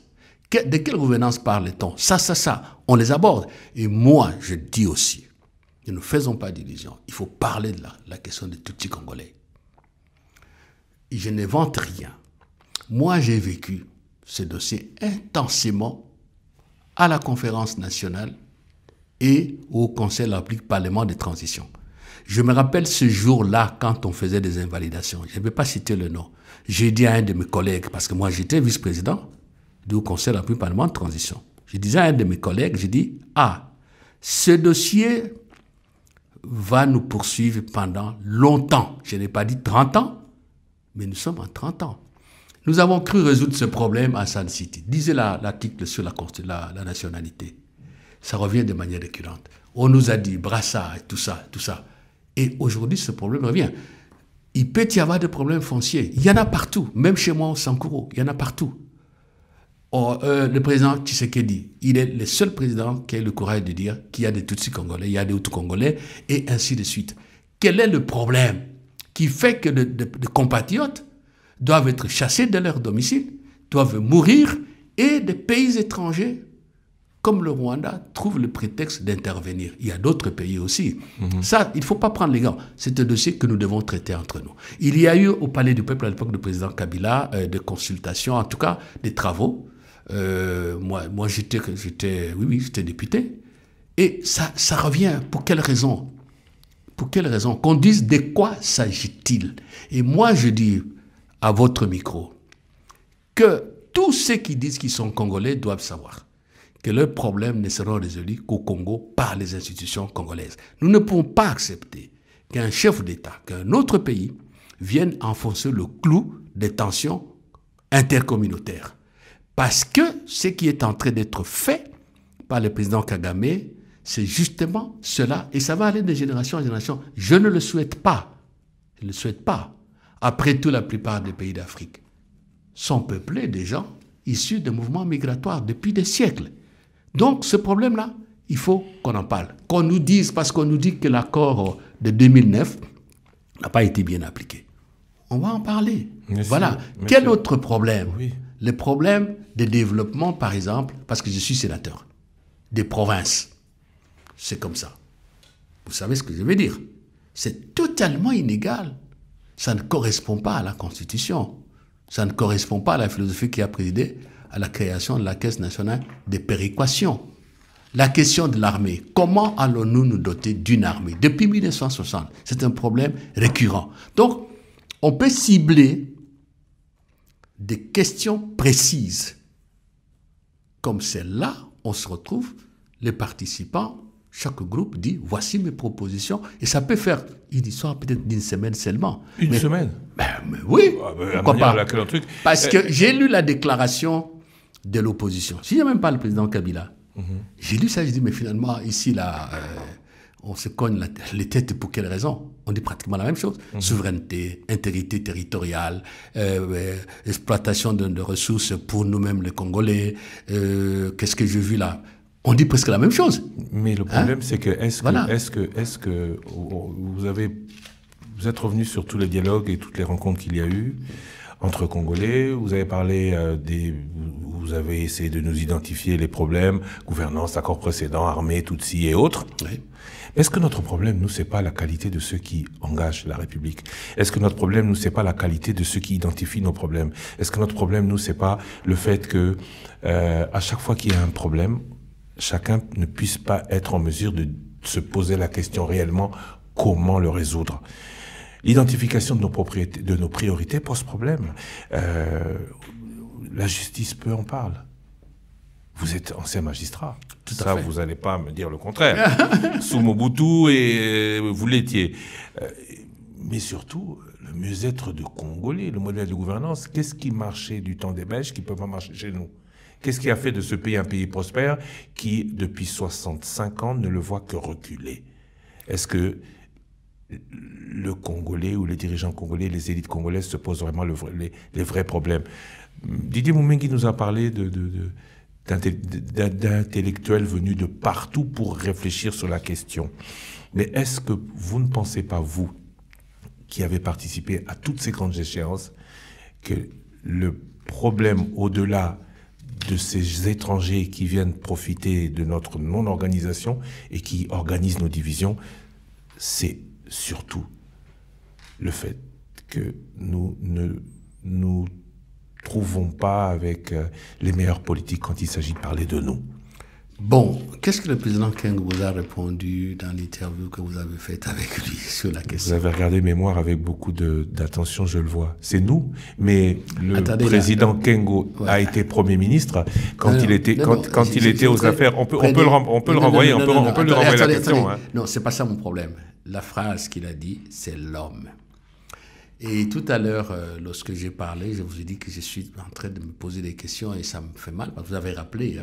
De quelle gouvernance parle-t-on? Ça, on les aborde. Et moi, je dis aussi, ne nous faisons pas d'illusions, il faut parler de la question des Tutsis congolais. Je n'invente rien. Moi, j'ai vécu ce dossier intensément à la conférence nationale et au Conseil de la République Parlement de transition. Je me rappelle ce jour-là, quand on faisait des invalidations, je ne vais pas citer le nom, j'ai dit à un de mes collègues, parce que moi j'étais vice-président du Conseil de la République Parlement de transition, je disais à un de mes collègues, j'ai dit, ce dossier va nous poursuivre pendant longtemps. Je n'ai pas dit 30 ans, mais nous sommes en 30 ans. Nous avons cru résoudre ce problème à Sun City. Disait l'article sur la nationalité. Ça revient de manière récurrente. On nous a dit brassard, tout ça. Et aujourd'hui, ce problème revient. Il peut y avoir des problèmes fonciers. Il y en a partout. Même chez moi au Sankuro, il y en a partout. Le président Tshisekedi, il est le seul président qui a eu le courage de dire qu'il y a des Tutsis congolais, il y a des Hutus congolais, et ainsi de suite. Quel est le problème qui fait que des compatriotes doivent être chassés de leur domicile, doivent mourir, et des pays étrangers, comme le Rwanda, trouvent le prétexte d'intervenir. Il y a d'autres pays aussi. Ça, il ne faut pas prendre les gants. C'est un dossier que nous devons traiter entre nous. Il y a eu au Palais du Peuple, à l'époque du président Kabila, des consultations, en tout cas des travaux. Moi j'étais député. Et ça revient. Pour quelle raison? Pour quelle raison? Qu'on dise de quoi s'agit-il? Et moi, je dis à votre micro que tous ceux qui disent qu'ils sont congolais doivent savoir que leurs problèmes ne seront résolus qu'au Congo par les institutions congolaises. Nous ne pouvons pas accepter qu'un chef d'État, qu'un autre pays vienne enfoncer le clou des tensions intercommunautaires. Parce que ce qui est en train d'être fait par le président Kagame, c'est justement cela. Et ça va aller de génération en génération. Je ne le souhaite pas. Je ne le souhaite pas. Après tout, la plupart des pays d'Afrique sont peuplés de gens issus de mouvements migratoires depuis des siècles. Donc, ce problème-là, il faut qu'on en parle. Qu'on nous dise, parce qu'on nous dit que l'accord de 2009 n'a pas été bien appliqué. On va en parler. Voilà. Quel autre problème? Le problème de développement, par exemple, parce que je suis sénateur, des provinces. C'est comme ça. Vous savez ce que je veux dire? C'est totalement inégal. Ça ne correspond pas à la Constitution. Ça ne correspond pas à la philosophie qui a présidé à la création de la Caisse nationale de péréquation. La question de l'armée. Comment allons-nous nous doter d'une armée? Depuis 1960, c'est un problème récurrent. Donc, on peut cibler des questions précises. Comme celle-là, on se retrouve, les participants, chaque groupe dit, voici mes propositions, et ça peut faire une histoire peut-être d'une semaine seulement. Une semaine? Mais oui, pourquoi pas? Parce que j'ai lu la déclaration de l'opposition. Si il n'y a même pas le président Kabila, j'ai lu ça, j'ai dit, mais finalement, ici, là, on se cogne les têtes pour quelle raison? On dit pratiquement la même chose. Souveraineté, intégrité territoriale, exploitation de ressources pour nous-mêmes les Congolais. Qu'est-ce que j'ai vu là? On dit presque la même chose. Mais le problème, c'est que est-ce que vous êtes revenu sur tous les dialogues et toutes les rencontres qu'il y a eu entre Congolais? Vous avez parlé vous avez essayé de nous identifier les problèmes, gouvernance, accord précédent, armée, Tutsi et autres. Oui. Est-ce que notre problème, nous, c'est pas la qualité de ceux qui engagent la République? Est-ce que notre problème, nous, c'est pas la qualité de ceux qui identifient nos problèmes? Est-ce que notre problème, nous, c'est pas le fait que à chaque fois qu'il y a un problème, chacun ne puisse pas être en mesure de se poser la question réellement comment le résoudre? L'identification de nos priorités pose problème. La justice, peu en parle. Vous êtes ancien magistrat. Tout à fait. Vous n'allez pas me dire le contraire. Sous Mobutu, et vous l'étiez. Mais surtout, le mieux-être de Congolais, le modèle de gouvernance, qu'est-ce qui marchait du temps des Belges qui ne peut pas marcher chez nous? Qu'est-ce qui a fait de ce pays un pays prospère qui, depuis 65 ans, ne le voit que reculer? Est-ce que le Congolais ou les dirigeants congolais, les élites congolaises se posent vraiment les vrais problèmes? Didier Moumengi nous a parlé d'intellectuels venus de partout pour réfléchir sur la question. Mais est-ce que vous ne pensez pas, vous, qui avez participé à toutes ces grandes échéances, que le problème au-delà de ces étrangers qui viennent profiter de notre non-organisation et qui organisent nos divisions, c'est surtout le fait que nous ne nous trouvons pas avec les meilleurs politiques quand il s'agit de parler de nous? Bon, qu'est-ce que le président Keng vous a répondu dans l'interview que vous avez faite avec lui sur la question? Vous avez regardé Mémoire avec beaucoup d'attention, je le vois. C'est nous, mais le président Kengo a été Premier ministre quand il était aux affaires. On peut le renvoyer, on peut lui renvoyer la question. Hein. Non, c'est pas ça mon problème. La phrase qu'il a dit, c'est l'homme. Et tout à l'heure, lorsque j'ai parlé, je vous ai dit que je suis en train de me poser des questions et ça me fait mal. Parce que vous avez rappelé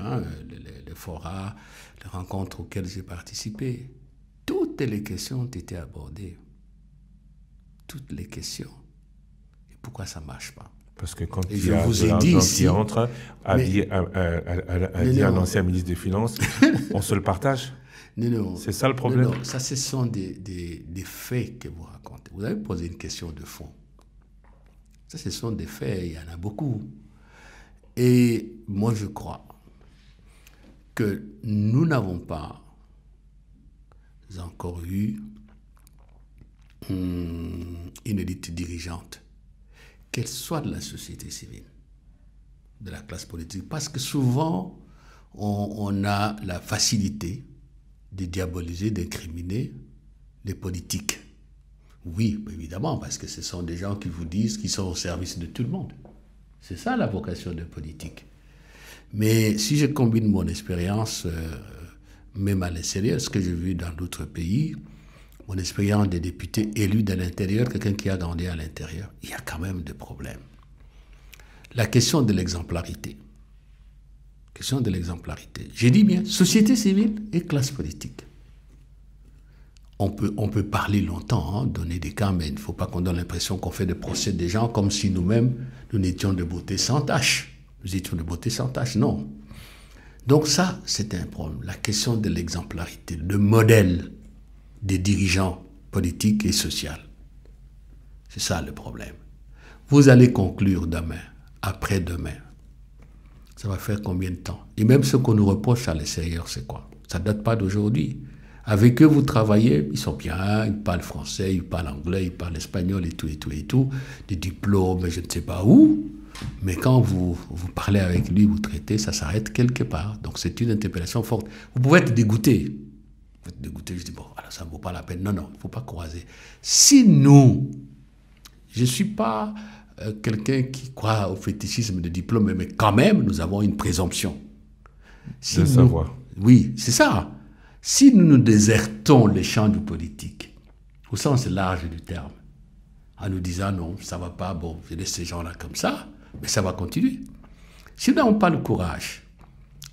les forats, les rencontres auxquelles j'ai participé. Toutes les questions ont été abordées. Toutes les questions. Et pourquoi ça ne marche pas? Parce que quand il y a de l'argent qui entre, a dit un ancien ministre des Finances, on se le partage. Non. C'est ça le problème. Non, ça, ce sont des faits que vous racontez. Vous avez posé une question de fond. Ça, ce sont des faits, il y en a beaucoup. Et moi, je crois que nous n'avons pas encore eu une élite dirigeante, qu'elle soit de la société civile, de la classe politique. Parce que souvent, on a la facilité de diaboliser, d'incriminer les politiques. Oui, évidemment, parce que ce sont des gens qui vous disent qu'ils sont au service de tout le monde. C'est ça la vocation de politique. Mais si je combine mon expérience, même à l'extérieur, ce que j'ai vu dans d'autres pays, mon expérience de député élu de l'intérieur, quelqu'un qui a grandi à l'intérieur, il y a quand même des problèmes. La question de l'exemplarité. Question de l'exemplarité. J'ai dit bien, société civile et classe politique. On peut parler longtemps, donner des cas, mais il ne faut pas qu'on donne l'impression qu'on fait des procès des gens comme si nous-mêmes, nous étions de beauté sans tache. Nous étions de beauté sans tache, non. Donc ça, c'est un problème. La question de l'exemplarité, le modèle des dirigeants politiques et sociaux. C'est ça le problème. Vous allez conclure demain, après-demain. Ça va faire combien de temps? Et même ce qu'on nous reproche à l'extérieur, c'est quoi? Ça ne date pas d'aujourd'hui. Avec eux, vous travaillez, ils sont bien, ils parlent français, ils parlent anglais, ils parlent espagnol et tout. Des diplômes, je ne sais pas où. Mais quand vous parlez avec lui, vous traitez, ça s'arrête quelque part. Donc c'est une interpellation forte. Vous pouvez être dégoûté. Vous êtes dégoûté, je dis, bon, alors ça ne vaut pas la peine. Non, il ne faut pas croiser. Si nous, je ne suis pas quelqu'un qui croit au fétichisme de diplôme, mais quand même, nous avons une présomption. De savoir. Oui, c'est ça. Si nous désertons les champs du politique, au sens large du terme, en nous disant non, ça ne va pas, bon, je laisse ces gens-là comme ça, mais ça va continuer. Si nous n'avons pas le courage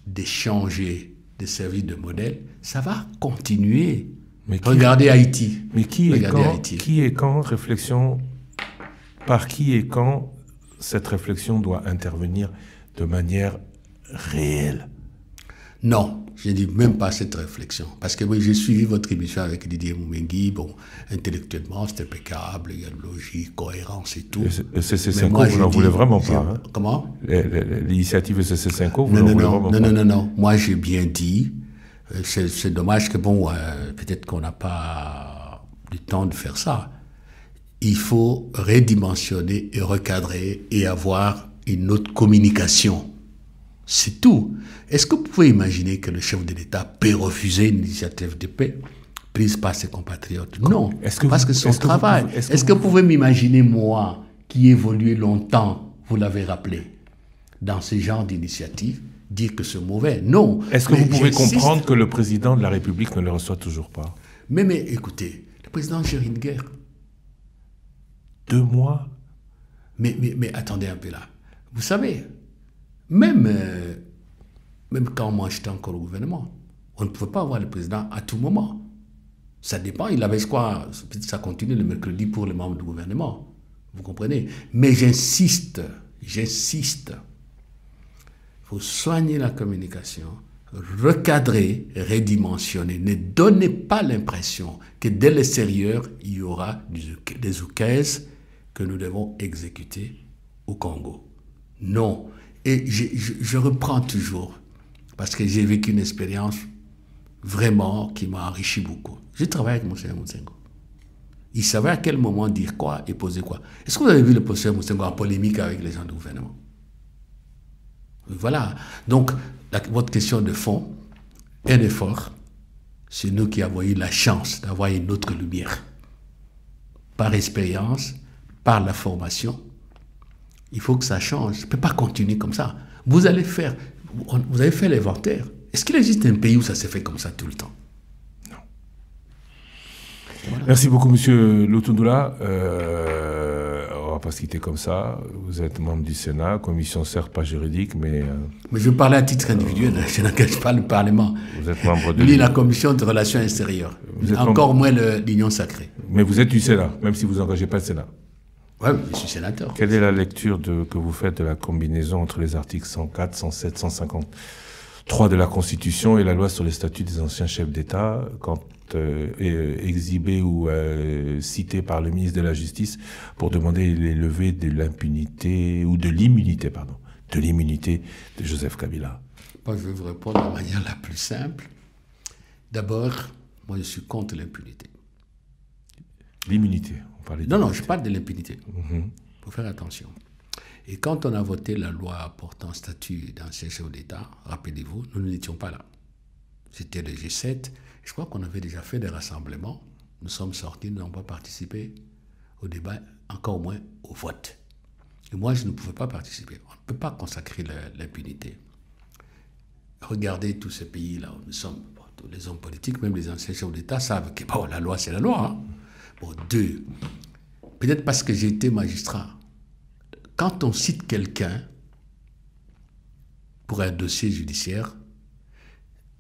d'échanger, de servir de modèle, ça va continuer Regardez Haïti. Mais qui et quand réflexion, par qui et quand cette réflexion doit intervenir de manière réelle? Non, je ne dis même pas cette réflexion. Parce que oui, j'ai suivi votre émission avec Didier Moumengui. Bon, intellectuellement, c'était impeccable. Il y a une logique, cohérence et tout. Et CC5O, vous n'en voulez vraiment pas. Hein? Comment? L'initiative CC5O, vous n'en voulez vraiment pas. Non. Moi, j'ai bien dit. C'est dommage que, bon, peut-être qu'on n'a pas le temps de faire ça. Il faut redimensionner et recadrer et avoir une autre communication. C'est tout. Est-ce que vous pouvez imaginer que le chef de l'État peut refuser une initiative de paix prise par ses compatriotes? Non, parce que son travail. Est-ce que vous pouvez m'imaginer, moi, qui ai évolué longtemps, vous l'avez rappelé, dans ce genre d'initiative, dire que c'est mauvais? Non. Est-ce que vous pouvez comprendre que le président de la République ne le reçoit toujours pas? Mais écoutez, le président gère une guerre. 2 mois? Mais attendez un peu là. Vous savez, même quand moi j'étais encore au gouvernement, on ne pouvait pas avoir le président à tout moment. Ça dépend, il avait quoi, ça continue le mercredi pour les membres du gouvernement. Vous comprenez? Mais j'insiste. Il faut soigner la communication, recadrer, redimensionner. Ne donnez pas l'impression que dès l'extérieur, il y aura des oukases que nous devons exécuter au Congo. Non. Et je reprends toujours, parce que j'ai vécu une expérience vraiment qui m'a enrichi beaucoup. J'ai travaillé avec M. Moutsengo. Il savait à quel moment dire quoi et poser quoi. Est-ce que vous avez vu le professeur Moutsengo en polémique avec les gens du gouvernement? Voilà. Donc, votre question de fond, un effort, c'est nous qui avons eu la chance d'avoir une autre lumière. Par expérience, par la formation, il faut que ça change. Ça ne peut pas continuer comme ça. Vous avez fait l'inventaire. Est-ce qu'il existe un pays où ça s'est fait comme ça tout le temps? Non. Voilà. Merci beaucoup, M. Lutundula. On ne va pas se quitter comme ça. Vous êtes membre du Sénat, commission certes pas juridique, mais... Mais je parlais à titre individuel, je n'engage pas le Parlement. Vous êtes membre de... la commission de relations extérieures. Encore moins l'Union sacrée. Mais vous êtes du Sénat, même si vous n'engagez pas le Sénat. Oui, je suis sénateur. Quelle est la lecture que vous faites de la combinaison entre les articles 104, 107, 153 de la Constitution et la loi sur les statuts des anciens chefs d'État, quand exhibés ou cités par le ministre de la Justice pour demander les levées de l'impunité, ou de l'immunité, pardon, de l'immunité de Joseph Kabila? Moi, je vais vous répondre de la manière la plus simple. D'abord, moi, je suis contre l'impunité. L'immunité. Non, je parle de l'impunité. Il faut faire attention. Et quand on a voté la loi portant statut d'ancien chef d'État, rappelez-vous, nous n'étions pas là. C'était le G7. Je crois qu'on avait déjà fait des rassemblements. Nous sommes sortis, nous n'avons pas participé au débat, encore moins au vote. Et moi, je ne pouvais pas participer. On ne peut pas consacrer l'impunité. Regardez tous ces pays-là où nous sommes. Bon, tous les hommes politiques, même les anciens chefs d'État, savent que bon, la loi, c'est la loi. Hein. Bon, 2, peut-être parce que j'ai été magistrat. Quand on cite quelqu'un pour un dossier judiciaire,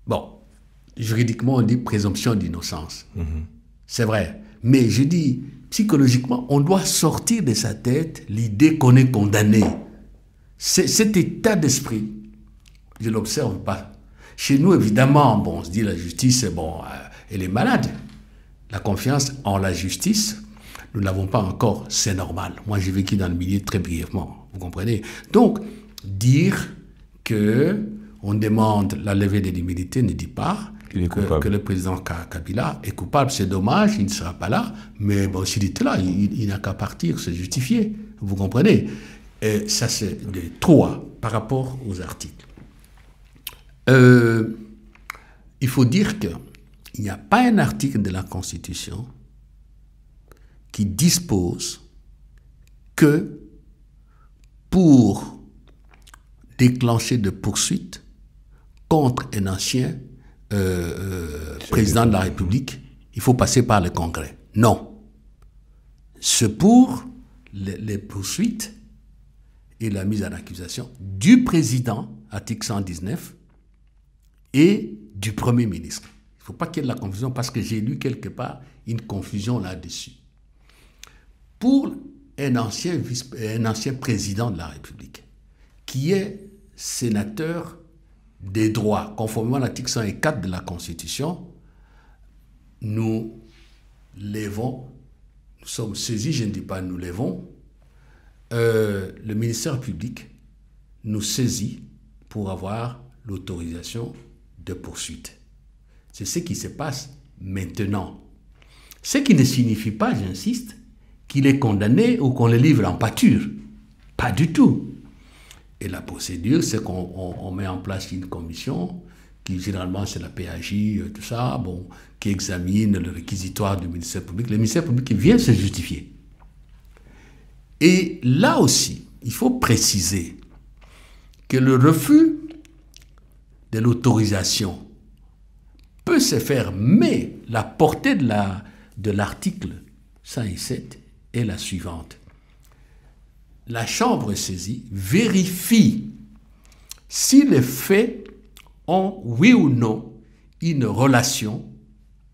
bon, juridiquement, on dit présomption d'innocence. C'est vrai. Mais je dis, psychologiquement, on doit sortir de sa tête l'idée qu'on est condamné. Cet état d'esprit, je ne l'observe pas. Chez nous, évidemment, bon, on se dit la justice, bon, elle est malade. La confiance en la justice, nous ne l'avons pas encore, c'est normal. Moi, j'ai vécu dans le milieu très brièvement, vous comprenez? Donc, dire qu'on demande la levée de l'immunité ne dit pas que le président Kabila est coupable. C'est dommage, il ne sera pas là, mais bon, s'il était là, il n'a qu'à partir, c'est justifié, vous comprenez? Et ça, c'est de 3 par rapport aux articles. Il faut dire que il n'y a pas un article de la Constitution qui dispose que pour déclencher de poursuites contre un ancien président de la République, il faut passer par le Congrès. Non. C'est pour les poursuites et la mise en accusation du président, article 119, et du Premier ministre. Il faut pas qu'il y ait de la confusion parce que j'ai lu quelque part une confusion là-dessus. Pour un ancien président de la République qui est sénateur des droits, conformément à l'article 104 de la Constitution, nous sommes saisis, je ne dis pas nous lèvons, le ministère public nous saisit pour avoir l'autorisation de poursuite. C'est ce qui se passe maintenant. Ce qui ne signifie pas, j'insiste, qu'il est condamné ou qu'on le livre en pâture. Pas du tout. Et la procédure, c'est qu'on met en place une commission qui, généralement, c'est la PAJ, tout ça, bon, qui examine le réquisitoire du ministère public. Le ministère public vient se justifier. Et là aussi, il faut préciser que le refus de l'autorisation peut se faire, mais la portée de l'article 107 est la suivante. La Chambre saisie vérifie si les faits ont, oui ou non, une relation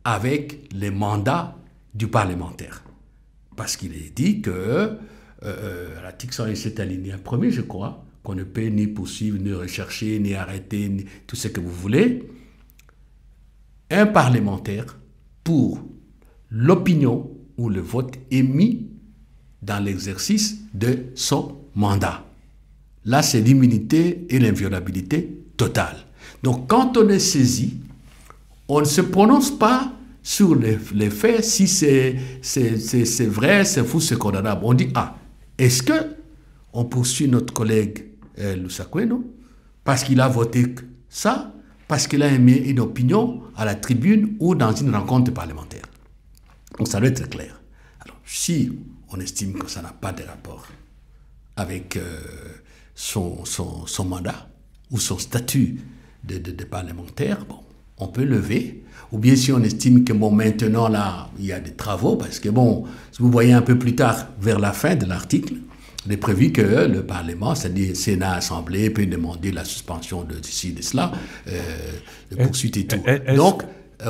avec les mandats du parlementaire. Parce qu'il est dit que, l'article 107 alinéa 1er, je crois, qu'on ne peut ni poursuivre, ni rechercher, ni arrêter, ni tout ce que vous voulez, un parlementaire, pour l'opinion ou le vote émis dans l'exercice de son mandat. Là, c'est l'immunité et l'inviolabilité totale. Donc, quand on est saisi, on ne se prononce pas sur les faits, si c'est vrai, c'est faux, c'est condamnable. On dit, ah, est-ce qu'on poursuit notre collègue Lusakweno parce qu'il a voté ça, parce qu'il a émis une opinion à la tribune ou dans une rencontre parlementaire. Donc ça doit être clair. Alors, si on estime que ça n'a pas de rapport avec son mandat ou son statut de parlementaire, bon, on peut lever. Ou bien si on estime que bon, maintenant là, il y a des travaux, parce que bon, si vous voyez un peu plus tard, vers la fin de l'article, il est prévu que le Parlement, c'est-à-dire Sénat, Assemblée, peut demander la suspension de ceci, de cela, de poursuite et tout. Donc,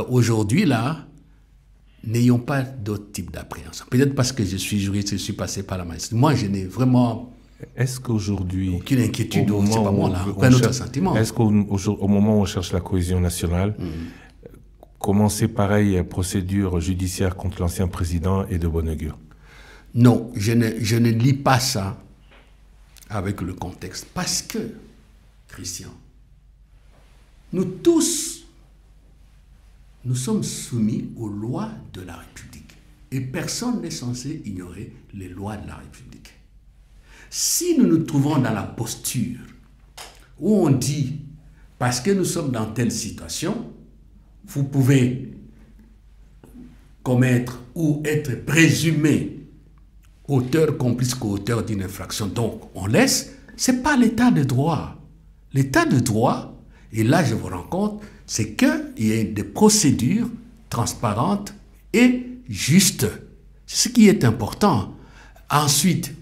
aujourd'hui, là, n'ayons pas d'autres types d'appréhension. Peut-être parce que je suis juriste, je suis passé par la magistrature. Moi, je n'ai vraiment... Est-ce qu'aujourd'hui... aucune inquiétude, c'est pas moi, là, aucun autre sentiment. Est-ce qu'au moment où on cherche la cohésion nationale, commencer pareille procédure judiciaire contre l'ancien président est de bonne augure? Non, je ne lis pas ça avec le contexte. Parce que, Christian, nous tous, nous sommes soumis aux lois de la République. Et personne n'est censé ignorer les lois de la République. Si nous nous trouvons dans la posture où on dit, parce que nous sommes dans telle situation, vous pouvez commettre ou être présumé auteur, complice, co-auteur d'une infraction, donc on laisse, ce n'est pas l'état de droit. L'état de droit, et là je vous rends compte, c'est qu'il y a des procédures transparentes et justes. C'est ce qui est important. Ensuite,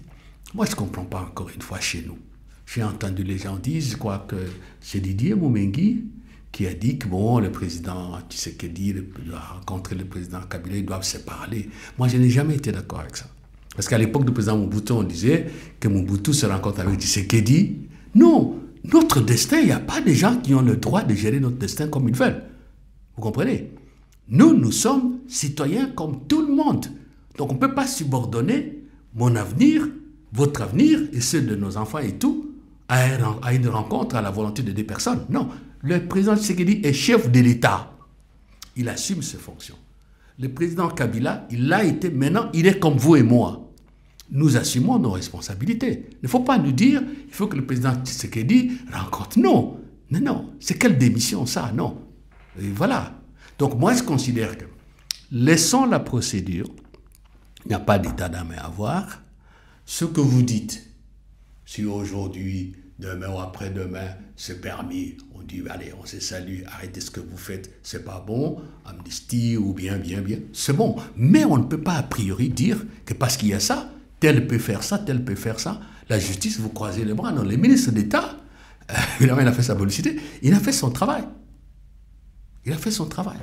moi je ne comprends pas encore une fois chez nous. J'ai entendu les gens dire, je crois que c'est Didier Moumengi qui a dit que bon, le président Tshisekedi doit rencontrer le président Kabila, ils doivent se parler. Moi je n'ai jamais été d'accord avec ça. Parce qu'à l'époque du président Mobutu, on disait que Mobutu se rencontre avec Tshisekedi. Non, notre destin, il n'y a pas de gens qui ont le droit de gérer notre destin comme ils veulent. Vous comprenez? Nous sommes citoyens comme tout le monde. Donc on ne peut pas subordonner mon avenir, votre avenir et ceux de nos enfants et tout à une rencontre, à la volonté de deux personnes. Non, le président Tshisekedi est chef de l'État. Il assume ses fonctions. Le président Kabila, il l'a été, maintenant il est comme vous et moi. Nous assumons nos responsabilités. Il ne faut pas nous dire, il faut que le président Tshisekedi rencontre. Non, non, non, c'est quelle démission ça, non. Et voilà. Donc moi je considère que laissons la procédure, il n'y a pas d'état d'âme à avoir. Ce que vous dites, si aujourd'hui, demain ou après-demain, c'est permis, on dit, allez, on se salue, arrêtez ce que vous faites, c'est pas bon, amnistie ou bien, c'est bon. Mais on ne peut pas a priori dire que parce qu'il y a ça, tel peut faire ça, tel peut faire ça. La justice, vous croisez les bras. Non, le ministre d'État, évidemment, il a fait sa publicité, il a fait son travail. Il a fait son travail.